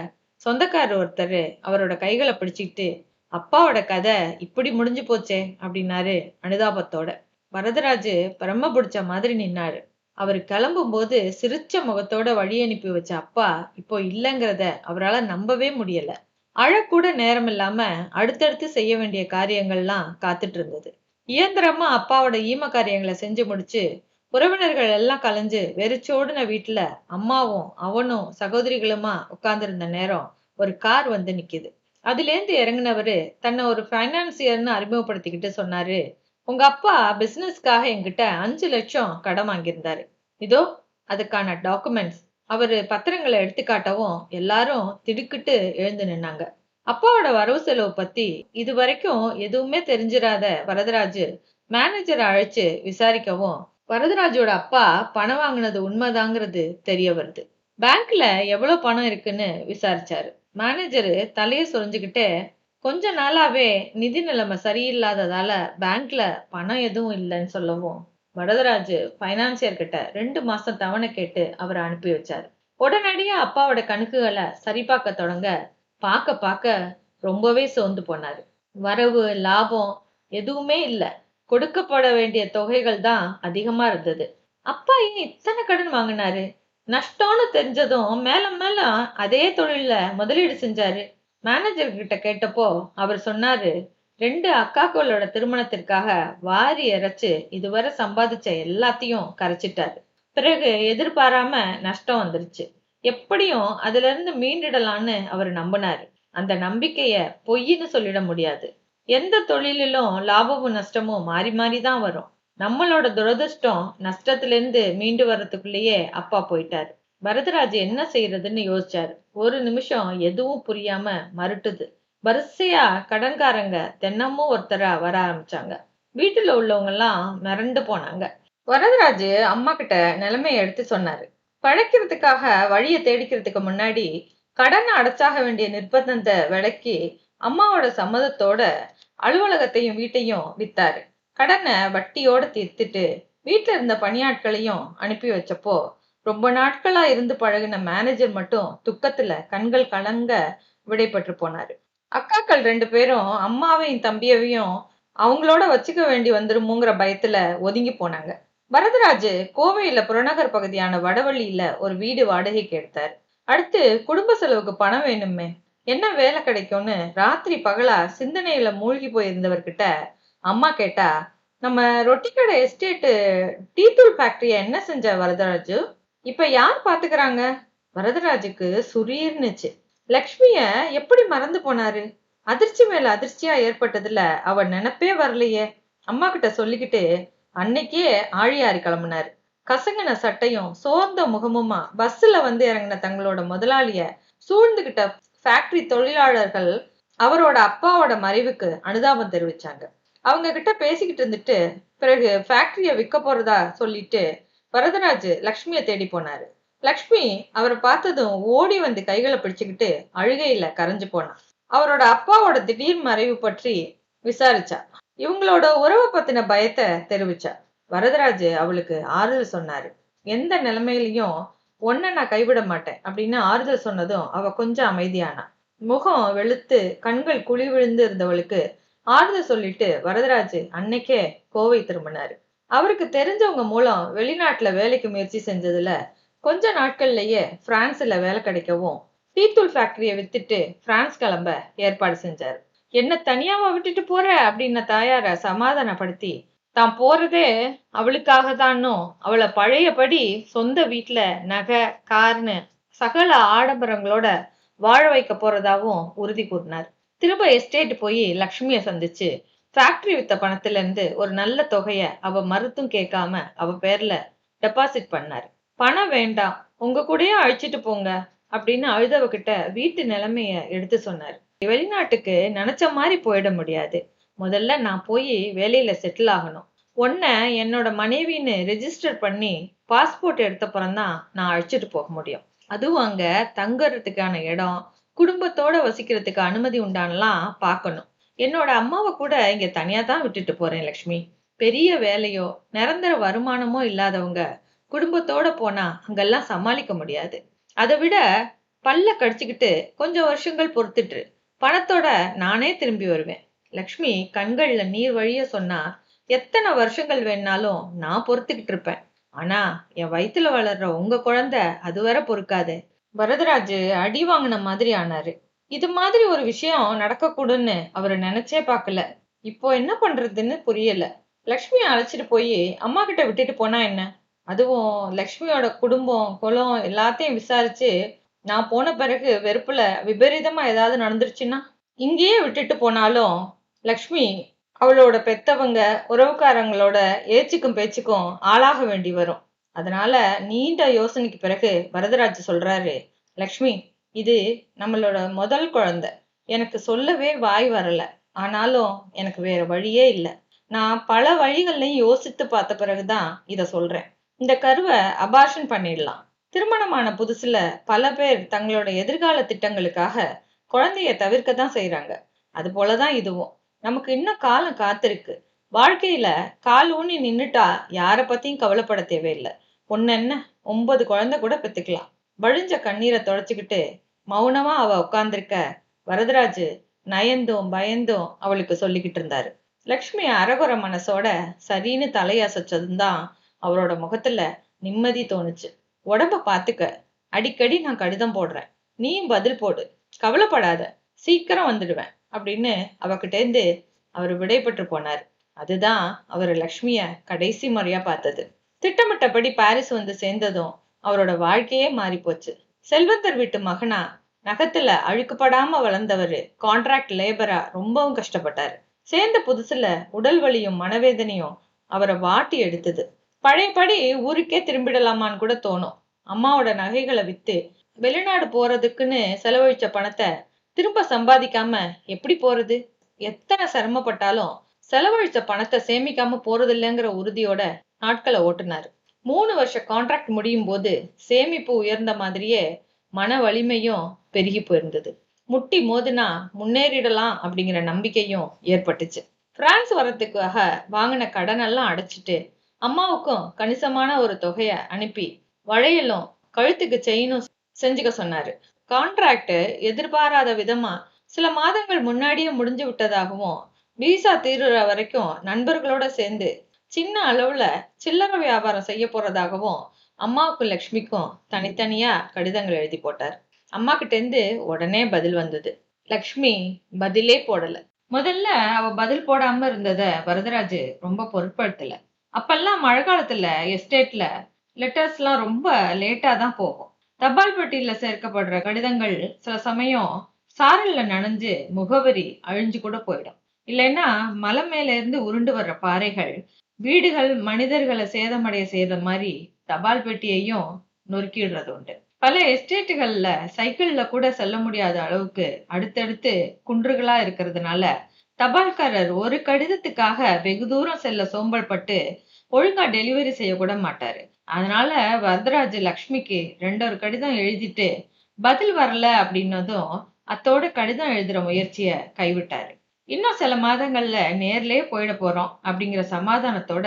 சொந்தக்காரர் ஒருத்தர் அவரோட கைகளை பிடிச்சிக்கிட்டு அப்பாவோட கதை இப்படி முடிஞ்சு போச்சே அப்படின்னாரு அனுதாபத்தோட. வரதராஜ் பிரம்ம பிடிச்ச மாதிரி நின்னாரு. அவரு கிளம்பும் போது சிரிச்ச முகத்தோட வழி அனுப்பி வச்ச அப்பா இப்போ இல்லைங்கிறத அவரால் நம்பவே முடியல. அழக்கூட நேரம் இல்லாம அடுத்தடுத்து செய்ய வேண்டிய காரியங்கள்லாம் காத்துட்டு இருந்தது. இயந்திரமா அப்பாவோட ஈம காரியங்களை செஞ்சு முடிச்சு உறவினர்கள் எல்லாம் கலைஞ்சு வெறிச்சோடுன வீட்டுல அம்மாவும் அவனும் சகோதரிகளுமா உட்கார்ந்திருந்த நேரம் ஒரு கார் வந்து நிக்குது. அதுல இருந்து இறங்குனவரு தன்னை ஒரு பைனான்சியர்னு அறிமுகப்படுத்திக்கிட்டு சொன்னாரு, உங்க அப்பா பிசினஸ்க்காக என்கிட்ட 5 லட்சம் கடன் வாங்கியிருந்தாரு. இதோ அதுக்கான டாக்குமெண்ட்ஸ். அவரு பத்திரங்களை எடுத்து காட்டவும் எல்லாரும் திடுக்கிட்டு எழுந்து நின்னாங்க. அப்பாவோட வரவு செலவு பத்தி இதுவரைக்கும் எதுவுமே தெரிஞ்சிராத வரதராஜு மேனேஜரை அழைச்சு விசாரிக்கவும், வரதராஜோட அப்பா பணம் வாங்கினது உண்மைதாங்கிறது தெரிய வருது. பேங்க்ல எவ்வளவு பணம் இருக்குன்னு விசாரிச்சாரு. மேனேஜரு தலைய சொரிஞ்சுக்கிட்டே, கொஞ்ச நாளாவே நிதி நிலைமை சரியில்லாததால பேங்க்ல பணம் எதுவும் இல்லைன்னு சொல்லவும், வரதராஜு பைனான்சியர் கிட்ட 2 மாசம் தவணை கேட்டு அவரை அனுப்பி வச்சாரு. உடனடியா அப்பாவோட கணக்குகளை சரிபார்க்க தொடங்க, பாக்க பாக்க ரொம்பவே சோர்ந்து போனாரு. வரவு, லாபம் எதுவுமே இல்ல. கொடுக்கப்பட வேண்டிய தொகைகள் தான் அதிகமா இருந்தது. அப்பா ஏன் இத்தனை கடன் வாங்கினாரு? நஷ்டம்னு தெரிஞ்சதும் மேலும் மேலும் அதே தொழில்ல முதலீடு செஞ்சாரு. மேனேஜர் கிட்ட கேட்டப்போ அவர் சொன்னாரு, 2 அக்காக்களோட திருமணத்திற்காக வாரி இறைச்சு இதுவரை சம்பாதிச்ச எல்லாத்தையும் கரைச்சிட்டாரு. பிறகு எதிர்பாராம நஷ்டம் வந்துருச்சு. எப்படியும் அதுல இருந்து மீண்டிடலான்னு அவர் நம்பினாரு. அந்த நம்பிக்கைய பொய்ன்னு சொல்லிட முடியாது. எந்த தொழிலிலும் லாபமும் நஷ்டமும் மாறி மாறி தான் வரும். நம்மளோட துரதிர்ஷ்டம் நஷ்டத்துல இருந்து மீண்டு வர்றதுக்குள்ளேயே அப்பா போயிட்டாரு. வரதராஜ் என்ன செய்யறதுன்னு யோசிச்சாரு. ஒரு நிமிஷம் எதுவும் புரியாம மறுட்டுது. வரிசையா கடன்காரங்க தினமும் ஒருத்தரா வர ஆரம்பிச்சாங்க. வீட்டுல உள்ளவங்க எல்லாம் மிரண்டு போனாங்க. வரதராஜ் அம்மா கிட்ட நிலைமைய எடுத்து சொன்னாரு. பழைக்கிறதுக்காக வழிய தேடிக்கிறதுக்கு முன்னாடி கடனை அடைச்சாக வேண்டிய நிர்பந்தத்தை விலக்கி அம்மாவோட சம்மதத்தோட அலுவலகத்தையும் வீட்டையும் வித்தாரு. கடனை வட்டியோட தீர்த்துட்டு வீட்டுல இருந்த பணியாட்களையும் அனுப்பி வச்சப்போ, ரொம்ப நாட்களா இருந்து பழகின மேனேஜர் மட்டும் துக்கத்துல கண்கள் கலங்க விடைபெற்று போனாரு. அக்காக்கள் 2 பேரும் அம்மாவையும் தம்பியவையும் அவங்களோட வச்சுக்க வேண்டி வந்துருமோங்கிற பயத்துல ஒதுங்கி போனாங்க. வரதராஜ் கோவையில புறநகர் பகுதியான வடவள்ளியில ஒரு வீடு வாடகைக்கு எடுத்தார். அடுத்து குடும்ப செலவுக்கு பணம் வேணுமே, என்ன வேலை கிடைக்கும்னு ராத்திரி பகலா சிந்தனையில மூழ்கி போயிருந்தவர்கிட்ட அம்மா கேட்டா, நம்ம ரொட்டிக்கடை எஸ்டேட்டு டீ தூள் ஃபேக்டரிய என்ன செஞ்ச வரதராஜு? இப்ப யார் பாத்துக்கிறாங்க? வரதராஜுக்கு சுரீர்னுச்சு. லக்ஷ்மிய எப்படி மறந்து போனாரு? அதிர்ச்சி மேல அதிர்ச்சியா ஏற்பட்டதுல அவர் நினைப்பே வரலையே. அம்மா கிட்ட சொல்லிக்கிட்டு அன்னைக்கே ஆழியாறு கிளம்புனாரு. கசங்கின சட்டையும் சோர்ந்த முகமுமா பஸ்ல வந்து இறங்கின தங்களோட முதலாளிய சூழ்ந்துகிட்ட ஃபேக்டரி தொழிலாளர்கள் அவரோட அப்பாவோட மறைவுக்கு அனுதாபம் தெரிவிச்சாங்க. அவங்க கிட்ட பேசிக்கிட்டு இருந்துட்டு பிறகு ஃபேக்டரிய விற்க போறதா சொல்லிட்டு வரதராஜ் லக்ஷ்மிய தேடி போனாரு. லக்ஷ்மி அவரை பார்த்ததும் ஓடி வந்து கைகளை பிடிச்சுக்கிட்டு அழுகையில கரைஞ்சு போனான். அவரோட அப்பாவோட திடீர் மறைவு பற்றி விசாரிச்சா. இவங்களோட உறவை பத்தின பயத்தை தெரிவிச்சா. வரதராஜ் அவளுக்கு ஆறுதல் சொன்னாரு. எந்த நிலைமையிலையும் ஒன்ன நான் கைவிட மாட்டேன் அப்படின்னு ஆறுதல் சொன்னதும் அவ கொஞ்சம் அமைதியானா. முகம் வெளுத்து கண்கள் குழி விழுந்து இருந்தவளுக்கு ஆறுதல் சொல்லிட்டு வரதராஜ் அன்னைக்கே கோவை திரும்பினாரு. அவருக்கு தெரிஞ்சவங்க மூலம் வெளிநாட்டுல வேலைக்கு முயற்சி செஞ்சதுல கொஞ்ச நாட்கள்லயே பிரான்ஸ்ல வேலை கிடைக்கவும் டீத்தூள் ஃபேக்டரிய வித்துட்டு பிரான்ஸ் கிளம்ப ஏற்பாடு செஞ்சாரு. என்ன தனியாவா விட்டுட்டு போற அப்படின்னு தாயார சமாதானப்படுத்தி, தான் போறதே அவளுக்காக தான்னும் அவளை பழையபடி சொந்த வீட்டுல நகை, கார்னு சகல ஆடம்பரங்களோட வாழ வைக்க போறதாவும் உறுதி கூறினார். திரும்ப எஸ்டேட் போய் லக்ஷ்மிய சந்திச்சு ஃபேக்டரி வித்த பணத்துல இருந்து ஒரு நல்ல தொகைய அவ மறுத்தும் கேட்காம அவ பேர்ல டெபாசிட் பண்ணாரு. பணம் வேண்டாம், உங்க கூடயே அழைச்சிட்டு போங்க அப்படின்னு அழுதவகிட்ட வீட்டு நிலைமைய எடுத்து சொன்னாரு. வெளிநாட்டுக்கு நினைச்ச மாதிரி போயிட முடியாது. முதல்ல நான் போய் வேலையில செட்டில் ஆகணும். உன்ன என்னோட மனைவின்னு ரெஜிஸ்டர் பண்ணி பாஸ்போர்ட் எடுத்தப்புறம்தான் நான் அழைச்சிட்டு போக முடியும். அதுவும் அங்க தங்குறதுக்கான இடம், குடும்பத்தோட வசிக்கிறதுக்கு அனுமதி உண்டானலாம் பார்க்கணும். என்னோட அம்மாவை கூட இங்க தனியா தான் விட்டுட்டு போறேன் லக்ஷ்மி. பெரிய வேலையோ நிரந்தர வருமானமோ இல்லாதவங்க குடும்பத்தோட போனா அங்கெல்லாம் சமாளிக்க முடியாது. அதை விட பல்ல கடிச்சுக்கிட்டு கொஞ்சம் வருஷங்கள் பொறுத்துட்டு பணத்தோட நானே திரும்பி வருவேன். லக்ஷ்மி கண்கள்ல நீர் வழிய சொன்னா, எத்தனை வருஷங்கள் வேணாலும் நான் பொறுத்துக்கிட்டு இருப்பேன். ஆனா என் வயித்துல வளர்ற உங்க குழந்தை அதுவரை பொறுக்காது. வரதராஜ் அடி வாங்கின மாதிரி ஆனாரு. இது மாதிரி ஒரு விஷயம் நடக்கக்கூடும்னு அவரு நினைச்சே பார்க்கல. இப்போ என்ன பண்றதுன்னு புரியல. லக்ஷ்மியை அழைச்சிட்டு போய் அம்மா கிட்ட விட்டுட்டு போனா என்ன? அதுவும் லக்ஷ்மியோட குடும்பம் குலம் எல்லாத்தையும் விசாரிச்சு நான் போன பிறகு வெறுப்புல விபரீதமா ஏதாவது நடந்துருச்சுன்னா, இங்கேயே விட்டுட்டு போனாலும் லக்ஷ்மி அவளோட பெத்தவங்க உறவுக்காரங்களோட ஏச்சுக்கும் பேச்சுக்கும் ஆளாக வேண்டி வரும். அதனால நீண்ட யோசனைக்கு பிறகு வரதராஜ் சொல்றாரு, லக்ஷ்மி இது நம்மளோட முதல் குழந்தை. எனக்கு சொல்லவே வாய் வரல. ஆனாலும் எனக்கு வேற வழியே இல்ல. நான் பல வழிகள்லையும் யோசித்து பார்த்த பிறகுதான் இத சொல்றேன். இந்த கருவ அபார்ஷன் பண்ணிடலாம். திருமணமான புதுசுல பல பேர் தங்களோட எதிர்கால திட்டங்களுக்காக குழந்தைய தவிர்க்க தான் செய்றாங்க. அது போலதான் இதுவும். நமக்கு இன்னும் காலம் காத்திருக்கு. வாழ்க்கையில கால் ஊனி நின்னுட்டா யார பத்தியும் கவலைப்பட தேவையில்ல. ஒண்ணென்ன 9 குழந்தை கூட பெத்துக்கலாம். வழிஞ்ச கண்ணீரை தொடச்சுக்கிட்டு மௌனமா அவ உட்கார்ந்திருக்க வரதராஜு நயந்தும் பயந்தும் அவளுக்கு சொல்லிக்கிட்டு இருந்தாரு. லக்ஷ்மி அரகுற மனசோட சரின்னு தலையசைச்சதும் தான் அவரோட முகத்துல நிம்மதி தோணுச்சு. உடம்ப பாத்துக்க. அடிக்கடி நான் கடிதம் போடுறேன். நீயும் பதில் போடு. கவலைப்படாத. சீக்கிரம் வந்துடுவேன் அப்படின்னு அவகிட்டேந்து அவர் விடைபெற்று போனார். அதுதான் அவர் லக்ஷ்மிய கடைசி முறையா பார்த்தது. திட்டமிட்டபடி பாரிஸ் வந்து சேர்ந்ததும் அவரோட வாழ்க்கையே மாறி போச்சு. செல்வந்தர் வீட்டு மகனா நகத்துல அழுக்குப்படாம வளர்ந்தவரு கான்ட்ராக்ட் லேபரா ரொம்பவும் கஷ்டப்பட்டாரு. சேர்ந்த புதுசுல உடல் வலியும் மனவேதனையும் அவரை வாட்டி எடுத்தது. பழையபடி ஊருக்கே திரும்பிடலாமான்னு கூட தோணும். அம்மாவோட நகைகளை வித்து வெளிநாடு போறதுக்குன்னு செலவழிச்ச பணத்தை திரும்ப சம்பாதிக்காம எப்படி போறது? எத்தனை சிரமப்பட்டாலும் செலவழிச்ச பணத்தை சேமிக்காம போறது இல்லைங்கிற உறுதியோட நாட்களை ஓட்டுனாரு. 3 வருஷ கான்ட்ராக்ட் முடியும் போது சேமிப்பு உயர்ந்த மாதிரியே மன வலிமையும் பெருகி போயிருந்தது. முட்டி மோதுனா முன்னேறிடலாம் அப்படிங்கிற நம்பிக்கையும் ஏற்பட்டுச்சு. பிரான்ஸ் வரத்துக்காக வாங்கின கடன் எல்லாம் அடைச்சிட்டு அம்மாவுக்கும் கணிசமான ஒரு தொகைய அனுப்பி வளையலும் கழுத்துக்கு செயினும் செஞ்சுக்க சொன்னாரு. கான்ட்ராக்ட் எதிர்பாராத விதமா சில மாதங்கள் முன்னாடியே முடிஞ்சு விட்டதாகவும் விசா தீருற வரைக்கும் நண்பர்களோட சேர்ந்து சின்ன அளவுல சில்லறை வியாபாரம் செய்ய போறதாகவும் அம்மாவுக்கும் லக்ஷ்மிக்கும் தனித்தனியா கடிதங்கள் எழுதி போட்டார். அம்மா கிட்ட இருந்து உடனே பதில் வந்தது. லக்ஷ்மி பதிலே போடல. முதல்ல அவ பதில் போடாம இருந்தத வரதராஜு ரொம்ப பொருட்படுத்தல. அப்பெல்லாம் மழை காலத்துல எஸ்டேட்ல லெட்டர்ஸ் எல்லாம் ரொம்ப லேட்டா தான் போகும். தபால் பெட்டியில சேர்க்கப்படுற கடிதங்கள் சில சமயம் சாரல்ல நனைஞ்சு முகவரி அழிஞ்சு கூட போயிடும். இல்லைன்னா மலை மேல இருந்து உருண்டு வர்ற பாறைகள் வீடுகள் மனிதர்களை சேதமடைய செய்யற மாதிரி தபால் பெட்டியையும் நொறுக்கிடுறது உண்டு. பல எஸ்டேட்டுகள்ல சைக்கிள்ல கூட செல்ல முடியாத அளவுக்கு அடுத்தடுத்து குன்றுகளா இருக்கிறதுனால தபால்காரர் ஒரு கடிதத்துக்காக வெகு தூரம் செல்ல சோம்பல் பட்டு ஒழுங்கா டெலிவரி செய்ய கூட மாட்டாரு. அதனால வரதராஜ் லக்ஷ்மிக்கு 2 கடிதம் எழுதிட்டு பதில் வரல அப்படின்னதும் அத்தோட கடிதம் எழுதுற முயற்சிய கைவிட்டாரு. இன்னும் சில மாதங்கள்ல நேர்லயே போயிட போறோம் அப்படிங்கிற சமாதானத்தோட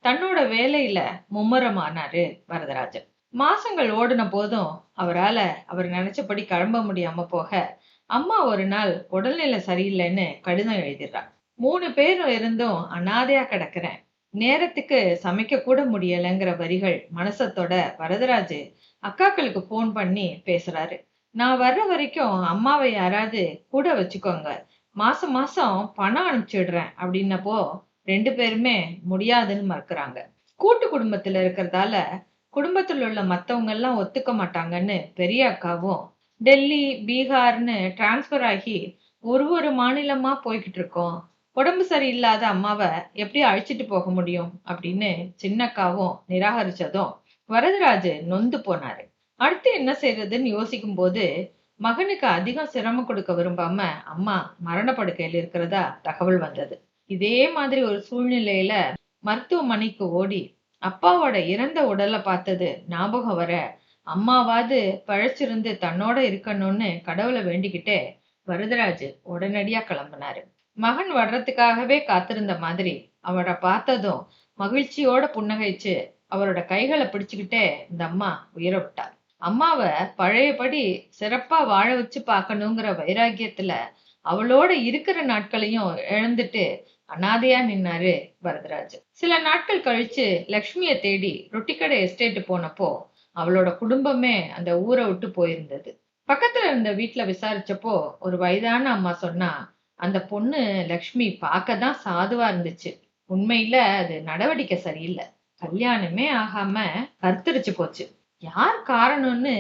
தன்னோட வேலையில மும்முரமானாரு வரதராஜன். மாசங்கள் ஓடின போதும் அவர் நினைச்சபடி கிளம்ப முடியாம போக அம்மா ஒரு நாள் உடல்நிலை சரியில்லைன்னு கடிதம் எழுதிடுறா. 3 பேரும் இருந்தும் அனாதையா கிடக்குறேன். நேரத்துக்கு சமைக்க கூட முடியலைங்கிற வரிகள் மனசத்தோட வரதராஜு அக்காக்களுக்கு போன் பண்ணி பேசுறாரு. நான் வர்ற வரைக்கும் அம்மாவை யாராவது கூட வச்சுக்கோங்க. மாசம் மாசம் பணம் அனுப்பிச்சிடுறேன் அப்படின்னப்போ 2 பேருமே முடியாதுன்னு மறுக்கிறாங்க. கூட்டு குடும்பத்துல இருக்கிறதால குடும்பத்துல உள்ள மத்தவங்க எல்லாம் ஒத்துக்க மாட்டாங்கன்னு பெரிய அக்காவும் டெல்லி பீகார்னு டிரான்ஸ்பர் ஆகி ஒரு மாநிலமா போய்கிட்டு இருக்கோம். உடம்பு சரியில்லாத அம்மாவை எப்படி அழைச்சிட்டு போக முடியும் அப்படின்னு சின்னக்காவும் நிராகரிச்சதும் வரதராஜு நொந்து போனாரு. அடுத்து என்ன செய்யறதுன்னு யோசிக்கும் போது மகனுக்கு அதிகம் சிரமம் கொடுக்க விரும்பாம அம்மா மரணப்படுக்கையில் இருக்கிறதா தகவல் வந்தது. இதே மாதிரி ஒரு சூழ்நிலையில மருத்துவமனைக்கு ஓடி அப்பாவோட இறந்த உடலை பார்த்தது ஞாபகம் வர அம்மாவாவது பழைச்சிருந்து தன்னோட இருக்கணும்னு கடவுளை வேண்டிக்கிட்டே வரதராஜு உடனடியா கிளம்பினாரு. மகன் வர்றதுக்காகவே காத்திருந்த மாதிரி அவரை பார்த்ததும் மகிழ்ச்சியோட புன்னகைச்சு அவரோட கைகளை பிடிச்சுக்கிட்டே இந்த அம்மா உயிர விட்டார். அம்மாவை பழையபடி சிறப்பா வாழ வச்சு பார்க்கணுங்கிற வைராக்கியத்துல அவளோட இருக்கிற நாட்களையும் இழந்துட்டு அனாதையா நின்னாரு வரதராஜ். சில நாட்கள் கழிச்சு லக்ஷ்மிய தேடி ரொட்டிக்கடை எஸ்டேட் போனப்போ அவளோட குடும்பமே அந்த ஊரை விட்டு போயிருந்தது. பக்கத்துல இருந்த வீட்டுல விசாரிச்சப்போ ஒரு வயதான அம்மா சொன்னா, அந்த பொண்ணு லக்ஷ்மி பார்க்கதான் சாதுவா இருந்துச்சு. உண்மையில அது நடவடிக்கை சரியில்லை. கல்யாணமே ஆகாம கருத்தரிச்சு போச்சு. யார் காரணம்னு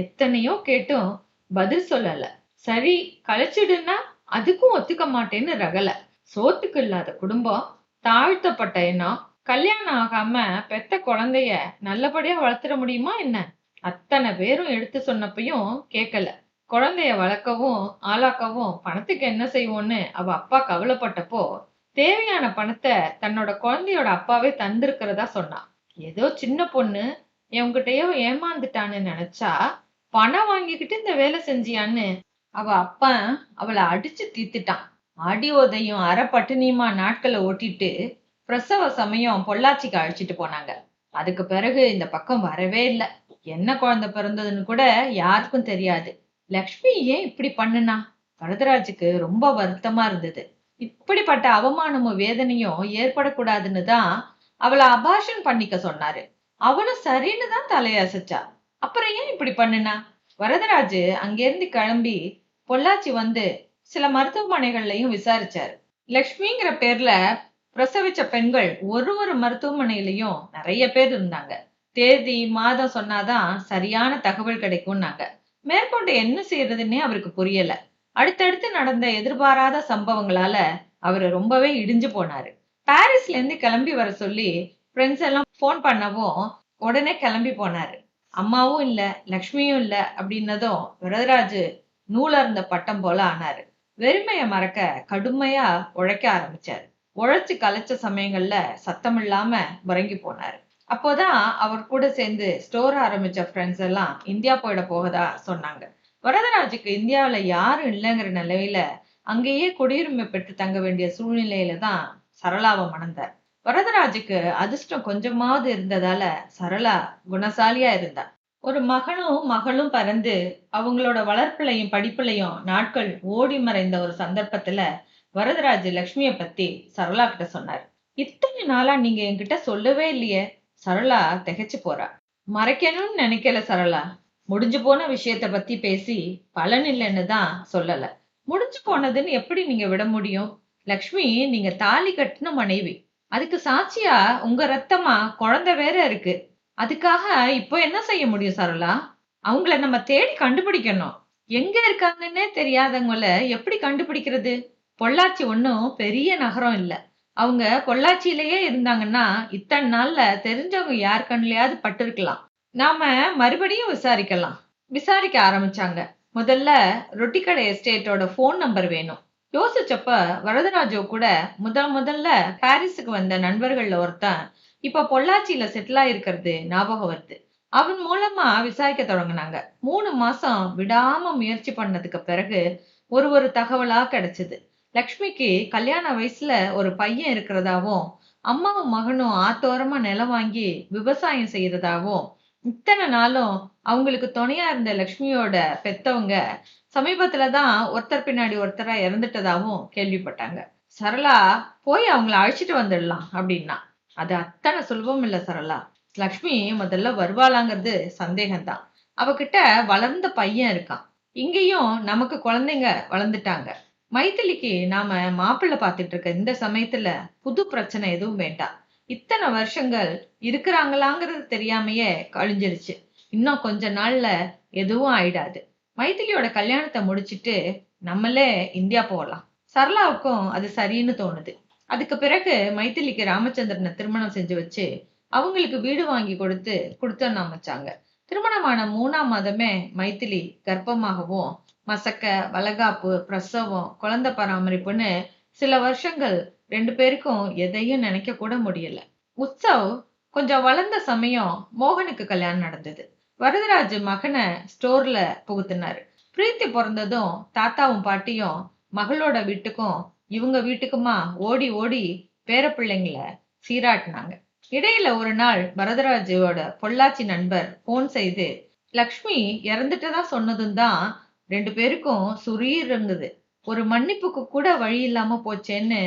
எத்தனையோ கேட்டும் பதில் சொல்லல. சரி கழிச்சிடுன்னா அதுக்கும் ஒத்துக்க மாட்டேன்னு ரகல. சோத்துக்கு இல்லாத குடும்பம், தாழ்த்தப்பட்ட எண்ணம், கல்யாணம் ஆகாம பெத்த குழந்தைய நல்லபடியா வளர்த்துட முடியுமா என்ன? அத்தனை பேரும் எடுத்து சொன்னப்பையும் கேட்கல. குழந்தைய வளர்க்கவும் ஆளாக்கவும் பணத்துக்கு என்ன செய்வோன்னு அவ அப்பா கவலைப்பட்டப்போ தேவையான பணத்தை தன்னோட குழந்தையோட அப்பாவே தந்திருக்கிறதா சொன்னா. ஏதோ சின்ன பொண்ணு என்கிட்டயோ ஏமாந்துட்டான்னு நினைச்சா பணம் வாங்கிக்கிட்டு இந்த வேலை செஞ்சியான்னு அவ அப்பா அவளை அடிச்சு தீத்துட்டான். அடி உதையும் அரை பட்டினியுமா நாட்களை ஓட்டிட்டு பிரசவ சமயம் பொள்ளாச்சிக்கு அழைச்சிட்டு போனாங்க. அதுக்கு பிறகு இந்த பக்கம் வரவே இல்லை. என்ன குழந்தை பிறந்ததுன்னு கூட யாருக்கும் தெரியாது. லக்ஷ்மி ஏன் இப்படி பண்ணுனா? வரதராஜுக்கு ரொம்ப வருத்தமா இருந்தது. இப்படிப்பட்ட அவமானமும் வேதனையும் ஏற்படக்கூடாதுன்னு தான் அவளை அபார்ஷன் பண்ணிக்க சொன்னாரு. அவளும் சரின்னு தான் தலையசைச்சா. அப்புறம் ஏன் இப்படி பண்ணுனா? வரதராஜு அங்கிருந்து கிளம்பி பொள்ளாச்சி வந்து சில மருத்துவமனைகள்லயும் விசாரிச்சாரு. லக்ஷ்மிங்கிற பேர்ல பிரசவிச்ச பெண்கள் ஒரு மருத்துவமனையிலயும் நிறைய பேர் இருந்தாங்க. தேதி மாதம் சொன்னாதான் சரியான தகவல் கிடைக்கும்னாங்க. மேற்கொண்டு என்ன செய்யறதுன்னே அவருக்கு புரியல. அடுத்தடுத்து நடந்த எதிர்பாராத சம்பவங்களால அவரு ரொம்பவே இடிஞ்சு போனாரு. பாரிஸ்ல இருந்து கிளம்பி வர சொல்லி ஃப்ரெண்ட்ஸ் எல்லாம் போன் பண்ணவும் உடனே கிளம்பி போனாரு. அம்மாவும் இல்ல லக்ஷ்மியும் இல்ல அப்படின்னதும் வரதராஜு நூல இருந்த பட்டம் போல ஆனாரு. வெறுமைய மறக்க கடுமையா உழைக்க ஆரம்பிச்சாரு. உழைச்சு கலைச்ச சமயங்கள்ல சத்தம் இல்லாம உறங்கி போனாரு. அப்போதான் அவர் கூட சேர்ந்து ஸ்டோர் ஆரம்பிச்ச ஃப்ரெண்ட்ஸ் எல்லாம் இந்தியா போகதா சொன்னாங்க. வரதராஜுக்கு இந்தியாவில யாரும் இல்லைங்கிற நிலையில அங்கேயே குடியுரிமை பெற்று தங்க வேண்டிய சூழ்நிலையில தான் சரளாவை மணந்தார். வரதராஜுக்கு அதிர்ஷ்டம் கொஞ்சமாவது இருந்ததால சரளா குணசாலியா இருந்தா. ஒரு மகனும் மகளும் பிறந்து அவங்களோட வளர்ப்புலையும் படிப்புலையும் நாட்கள் ஓடி மறைந்த ஒரு சந்தர்ப்பத்துல வரதராஜ் லக்ஷ்மிய பத்தி சரளா கிட்ட சொன்னார். இத்தனை நாளா நீங்க என்கிட்ட சொல்லவே இல்லையே. சரளா திகைச்சு போறா. மறைக்கணும்னு நினைக்கல சரளா. முடிஞ்சு போன விஷயத்த பத்தி பேசி பலன் இல்லைன்னு தான் சொல்லல. முடிஞ்சு போனதுன்னு எப்படி நீங்க விட முடியும்? லக்ஷ்மி நீங்க தாலி கட்டின மனைவி. அதுக்கு சாட்சியா உங்க ரத்தமா குழந்தை வேற இருக்கு. அதுக்காக இப்போ என்ன செய்ய முடியும் சரளா? அவங்கள நம்ம தேடி கண்டுபிடிக்கணும். எங்க இருக்காங்கன்னே தெரியாதவங்கள எப்படி கண்டுபிடிக்கிறது? பொள்ளாச்சி ஒன்னும் பெரிய நகரம் இல்ல. அவங்க பொள்ளாச்சியிலேயே இருந்தாங்கன்னா இத்தனை நாள்ல தெரிஞ்சவங்க யார் கண்ணுலயாவது பட்டிருக்கலாம். நாம மறுபடியும் விசாரிக்கலாம். விசாரிக்க ஆரம்பிச்சாங்க. முதல்ல ரொட்டிக்கடை எஸ்டேட்டோட போன் நம்பர் வேணும். யோசிச்சப்ப வரதராஜோ கூட முதல்ல பாரிஸுக்கு வந்த நண்பர்கள்ல ஒருத்தன் இப்ப பொள்ளாச்சியில செட்டில் ஆயிருக்கிறது ஞாபகம் வருது. அவன் மூலமா விசாரிக்க தொடங்கினாங்க. 3 மாசம் விடாம முயற்சி பண்ணதுக்கு பிறகு ஒரு தகவலா கிடைச்சது. லக்ஷ்மிக்கு கல்யாண வயசுல ஒரு பையன் இருக்கிறதாவும் அம்மாவும் மகனும் ஆத்தோரமா நிலம் வாங்கி விவசாயம் செய்யறதாவும் இத்தனை நாளும் அவங்களுக்கு துணையா இருந்த லக்ஷ்மியோட பெத்தவங்க சமீபத்துலதான் ஒருத்தர் பின்னாடி ஒருத்தரா இறந்துட்டதாவும் கேள்விப்பட்டாங்க. சரளா போய் அவங்கள அழைச்சிட்டு வந்துடலாம் அப்படின்னா அது அத்தனை சுலபம் இல்ல சரளா. லக்ஷ்மி முதல்ல வருவாளாங்கிறது சந்தேகம்தான். அவகிட்ட வளர்ந்த பையன் இருக்கான். இங்கேயும் நமக்கு குழந்தைங்க வளர்ந்துட்டாங்க. மைத்திலிக்கு நாம மாப்பிள்ளை பார்த்துட்டு இருக்க இந்த சமயத்துல புது பிரச்சனை எதுவும் வேண்டாம். இத்தனை வருஷங்கள் இருக்கிறாங்களாங்கிறது தெரியாமையே கழிஞ்சிருச்சு. இன்னும் கொஞ்ச நாள்ல எதுவும் ஆயிடாது. மைத்திலியோட கல்யாணத்தை முடிச்சிட்டு நம்மளே இந்தியா போகலாம். சரளாவுக்கும் அது சரின்னு தோணுது. அதுக்கு பிறகு மைத்திலிக்கு ராமச்சந்திரனை திருமணம் செஞ்சு வச்சு அவங்களுக்கு வீடு வாங்கி கொடுத்து அமைச்சாங்க. திருமணமான 3ஆம் மாதமே மைத்திலி கர்ப்பமாகவும் மசக்க வளகாப்பு பிரசவம் குழந்தை பராமரிப்புன்னு சில வருஷங்கள் 2 பேருக்கும் எதையும் நினைக்க கூட முடியல. உற்சவ் கொஞ்சம் வளர்ந்த சமயம் மோகனுக்கு கல்யாணம் நடந்தது. வரதராஜ் மகனை ஸ்டோர்ல புகுத்தினாரு. பிரீத்தி பிறந்ததும் தாத்தாவும் பாட்டியும் மகளோட வீட்டுக்கும் இவங்க வீட்டுக்குமா ஓடி ஓடி பேர பிள்ளைங்களை சீராட்டினாங்க. இடையில ஒரு நாள் வரதராஜோட பொள்ளாச்சி நண்பர் போன் செய்து லக்ஷ்மி இறந்துட்டதா சொன்னதும் தான் 2 பேருக்கும் சுரீர் இருந்தது. ஒரு மன்னிப்புக்கு கூட வழி இல்லாம போச்சேன்னு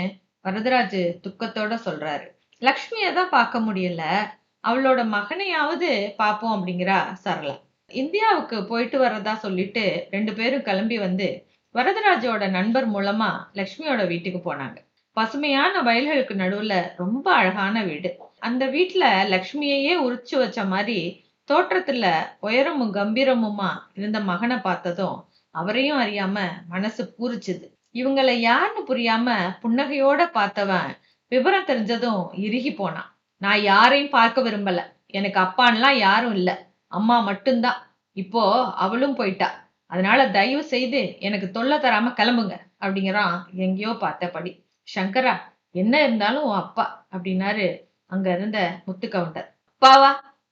வரதராஜ் துக்கத்தோட சொல்றாரு. லக்ஷ்மிய தான் பார்க்க முடியல, அவளோட மகனையாவது பாப்போம் அப்படிங்கிறா சரளா. இந்தியாவுக்கு போயிட்டு வர்றதா சொல்லிட்டு 2 பேரும் கிளம்பி வந்து வரதராஜோட நண்பர் மூலமா லக்ஷ்மியோட வீட்டுக்கு போனாங்க. பசுமையான வயல்களுக்கு நடுவுல ரொம்ப அழகான வீடு. அந்த வீட்டுல லக்ஷ்மியையே உரிச்சு வச்ச மாதிரி தோற்றத்துல உயரமும் கம்பீரமுமா இருந்த மகனை பார்த்ததும் அவரையும் அறியாம மனசு பூரிச்சுது. இவங்கள யாருன்னு புரியாம புன்னகையோட பார்த்தவன் விவரம் தெரிஞ்சதும் இறுகி போனான். நான் யாரையும் பார்க்க விரும்பல. எனக்கு அப்பான்லாம் யாரும் இல்ல, அம்மா மட்டும்தான். இப்போ அவளும் போயிட்டா. அதனால தயவு செய்து எனக்கு தொல்லை தராம கிளம்புங்க அப்படிங்கிறான் எங்கேயோ பார்த்தபடி. சங்கரா, என்ன இருந்தாலும் உன் அப்பா அப்படின்னாரு அங்க இருந்த முத்துக்கவுண்டர். அப்பாவா?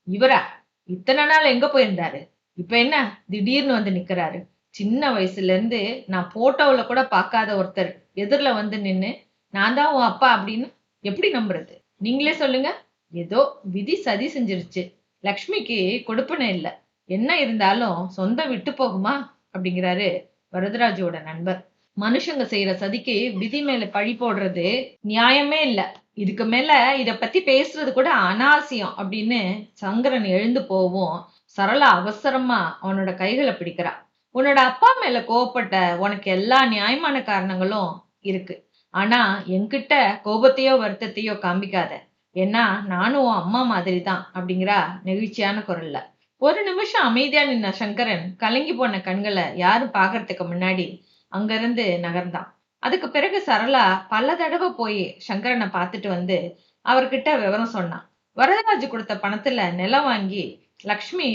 இவரா? இத்தனை நாள் எங்க போயிருந்தாரு? இப்ப என்ன திடீர்னு வந்து நிக்கிறாரு? சின்ன வயசுல இருந்து நான் போட்டோவுல கூட பார்க்காத ஒருத்தர் எதிர்ல வந்து நின்னு நான் தான் உன் அப்பா அப்படின்னு எப்படி நம்புறது? நீங்களே சொல்லுங்க. ஏதோ விதி சதி செஞ்சிருச்சு. லக்ஷ்மிக்கு கொடுப்பனை இல்ல. என்ன இருந்தாலும் சொந்தம் விட்டு போகுமா அப்படிங்கிறாரு வரதராஜோட நண்பர். மனுஷங்க செய்யற சதிக்கு விதி மேல பழி போடுறது நியாயமே இல்ல. இதுக்கு மேல இத பத்தி பேசுறது கூட அனாவசியம் அப்படின்னு சங்கரன் எழுந்து போவும் சரளா அவசரமா அவனோட கைகளை பிடிக்கிறா. உன்னோட அப்பா மேல கோவப்பட்ட உனக்கு எல்லா நியாயமான காரணங்களும் இருக்கு. ஆனா என்கிட்ட கோபத்தையோ வருத்தத்தையோ காமிக்காத. ஏன்னா நானும் உன் அம்மா மாதிரி தான் அப்படிங்கிறா நெகிழ்ச்சியான குரல்ல. ஒரு நிமிஷம் அமைதியா நின்ன சங்கரன் கலங்கி போன கண்களை யாரும் பாக்குறதுக்கு முன்னாடி அங்கிருந்து நகர்ந்தான். அதுக்கு பிறகு சரளா பல தடவை போய் சங்கரனை பார்த்துட்டு வந்து அவர்கிட்ட விவரம் சொன்னான். வரதராஜ் கொடுத்த பணத்துல நிலம் வாங்கி லக்ஷ்மி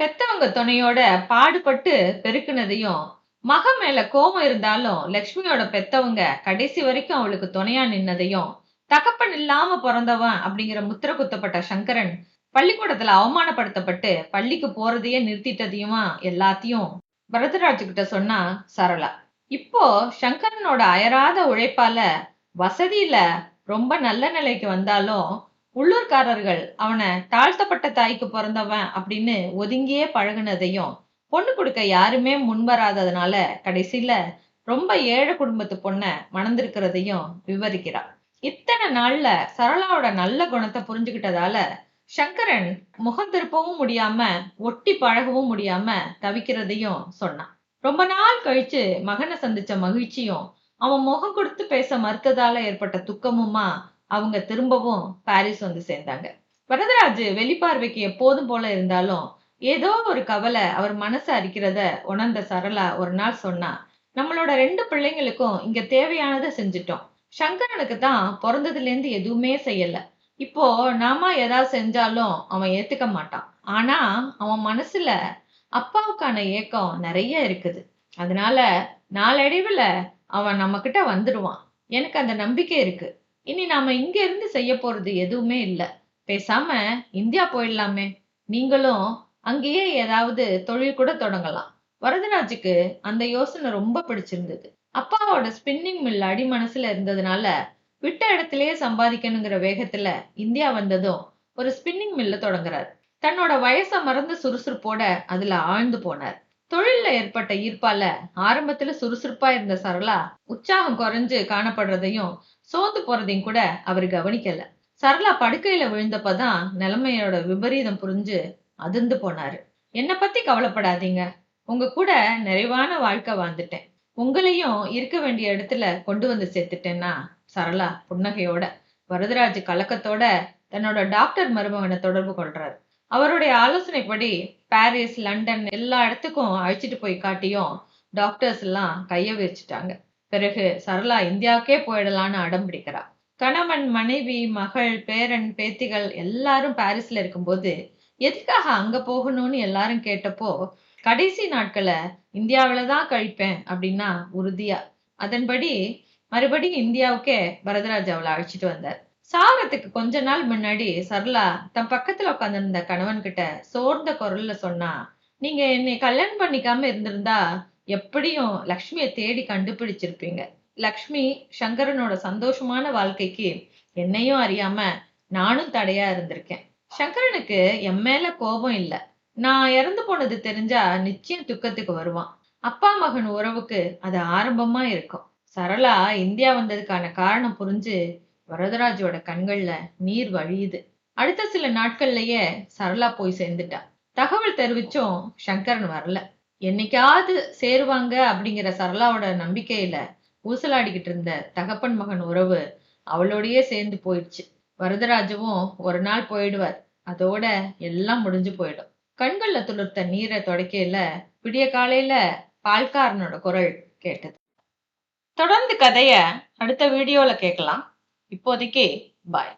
பெத்தவங்க துணையோட பாடுபட்டு பெருக்குனதையும், மகன் மேல கோபம் இருந்தாலும் லக்ஷ்மியோட பெத்தவங்க கடைசி வரைக்கும் அவளுக்கு துணையா நின்னதையும், தகப்பன் இல்லாம பிறந்தவன் அப்படிங்கிற முத்திர குத்தப்பட்ட சங்கரன் பள்ளிக்கூடத்துல அவமானப்படுத்தப்பட்டு பள்ளிக்கு போறதையே நிறுத்திட்டதையுமா எல்லாத்தையும் வரதராஜ் கிட்ட சொன்னா சரளா. இப்போ சங்கரனோட அயராத உழைப்பால வசதியில ரொம்ப நல்ல நிலைக்கு வந்தாலும் உள்ளூர்காரர்கள் அவனை தாழ்த்தப்பட்ட தாய்க்கு பிறந்தவன் அப்படின்னு ஒதுங்கியே பழகுனதையும், பொண்ணு கொடுக்க யாருமே முன் வராததுனால கடைசியில ரொம்ப ஏழை குடும்பத்து பொண்ண மணந்திருக்கிறதையும் விவரிக்கிறார். இத்தனை நாள்ல சரளாவோட நல்ல குணத்தை புரிஞ்சுகிட்டதால சங்கரன் முகம் திருப்பவும் முடியாம ஒட்டி பழகவும் முடியாம தவிக்கிறதையும் சொன்னான். ரொம்ப நாள் கழிச்சு மகனை சந்திச்ச மகிழ்ச்சியும் அவன் முகம் கொடுத்து பேச மறுத்ததால ஏற்பட்ட துக்கமுமா அவங்க திரும்பவும் பாரிஸ் வந்து சேர்ந்தாங்க. வரதராஜ் வெளிப்பார்வைக்கு எப்போதும் போல இருந்தாலும் ஏதோ ஒரு கவலை அவர் மனசு அரிக்கிறத உணர்ந்த சரளா ஒரு நாள் சொன்னா, நம்மளோட 2 பிள்ளைங்களுக்கும் இங்க தேவையானதை செஞ்சுட்டோம். சங்கரனுக்கு தான் பிறந்ததுல இருந்து எதுவுமே செய்யல. இப்போ நாம ஏதாவது செஞ்சாலும் அவன் ஏத்துக்க மாட்டான். ஆனா அவன் மனசுல அப்பாவுக்கான ஏக்கம் நிறைய இருக்குது. அதனால நாளடைவுல அவன் நம்ம கிட்ட வந்துடுவான். எனக்கு அந்த நம்பிக்கை இருக்கு. இனி நாம இங்க இருந்து செய்ய போறது எதுவுமே இல்ல. பேசாம இந்தியா போயிடலாமே. நீங்களும் அங்கேயே ஏதாவது தொழில் கூட தொடங்கலாம். வரதராஜுக்கு அந்த யோசனை ரொம்ப பிடிச்சிருந்தது. அப்பாவோட ஸ்பின்னிங் மில் அடி மனசுல இருந்ததுனால விட்ட இடத்திலேயே சம்பாதிக்கணுங்கிற வேகத்துல இந்தியா வந்ததும் ஒரு ஸ்பின்னிங் மில்ல தொடங்குறாரு. தன்னோட வயசை மறந்து சுறுசுறுப்போட அதுல ஆழ்ந்து போனார். தொழில்ல ஏற்பட்ட ஈர்ப்பால ஆரம்பத்துல சுறுசுறுப்பா இருந்த சரளா உற்சாகம் குறைஞ்சு காணப்படுறதையும் சோர்ந்து போறதையும் கூட அவர் கவனிக்கல. சரளா படுக்கையில விழுந்தப்பதான் நிலைமையோட விபரீதம் புரிஞ்சு அதிர்ந்து போனாரு. என்னை பத்தி கவலைப்படாதீங்க. உங்க கூட நிறைவான வாழ்க்கை வாழ்ந்துட்டேன். உங்களையும் இருக்க வேண்டிய இடத்துல கொண்டு வந்து சேர்த்துட்டேன்னா சரளா புன்னகையோட. வரதராஜ் கலக்கத்தோட தன்னோட டாக்டர் மருமகனை தொடர்பு கொள்றாரு. அவருடைய ஆலோசனைப்படி பாரிஸ், லண்டன் எல்லா இடத்துக்கும் அழைச்சிட்டு போய் காட்டியும் டாக்டர்ஸ் எல்லாம் கைய விரிச்சிட்டாங்க. பிறகு சரளா இந்தியாவுக்கே போயிடலான்னு அடம் பிடிக்கிறா. கணவன், மனைவி, மகள், பேரன், பேத்திகள் எல்லாரும் பாரிஸ்ல இருக்கும்போது எதுக்காக அங்க போகணும்னு எல்லாரும் கேட்டப்போ கடைசி நாட்களை இந்தியாவில தான் கழிப்பேன் அப்படின்னா உறுதியா. அதன்படி மறுபடியும் இந்தியாவுக்கே வரதராஜ் அவளை அழைச்சிட்டு வந்தார். சாகறதுக்கு கொஞ்ச நாள் முன்னாடி சரளா தன் பக்கத்துல உட்கார்ந்திருந்த கணவன் கிட்ட சோர்ந்த குரல்ல சொன்னா, நீங்க என்னை கல்யாணம் பண்ணிக்காம இருந்திருந்தா எப்படியும் லக்ஷ்மியை தேடி கண்டுபிடிச்சிருப்பீங்க. லக்ஷ்மி சங்கரனோட சந்தோஷமான வாழ்க்கைக்கு என்னையும் அறியாம நானும் தடையா இருந்திருக்கேன். சங்கரனுக்கு என் மேல கோபம் இல்ல. நான் இறந்து போனது தெரிஞ்சா நிச்சயம் துக்கத்துக்கு வருவான். அப்பா மகன் உறவுக்கு அது ஆரம்பமா இருக்கும். சரளா இந்தியா வந்ததுக்கான காரணம் புரிஞ்சு வரதராஜோட கண்கள்ல நீர் வழியுது. அடுத்த சில நாட்கள்லயே சரளா போய் சேர்ந்துட்டா. தகவல் தெரிவிச்சும் சங்கரன் வரல. என்னைக்காவது சேருவாங்க அப்படிங்கிற சரளாவோட நம்பிக்கையில ஊசலாடிக்கிட்டு இருந்த தகப்பன் மகன் உறவு அவளோடயே சேர்ந்து போயிடுச்சு. வரதராஜவும் ஒரு நாள் போயிடுவார். அதோட எல்லாம் முடிஞ்சு போயிடும். கண்கள்ல துளிர்த்த நீரை தொடக்கையில விடிய காலையில பால்காரனோட குரல் கேட்டது. தொடர்ந்து கதைய அடுத்த வீடியோல கேட்கலாம். இப்போதைக்கு பாய்.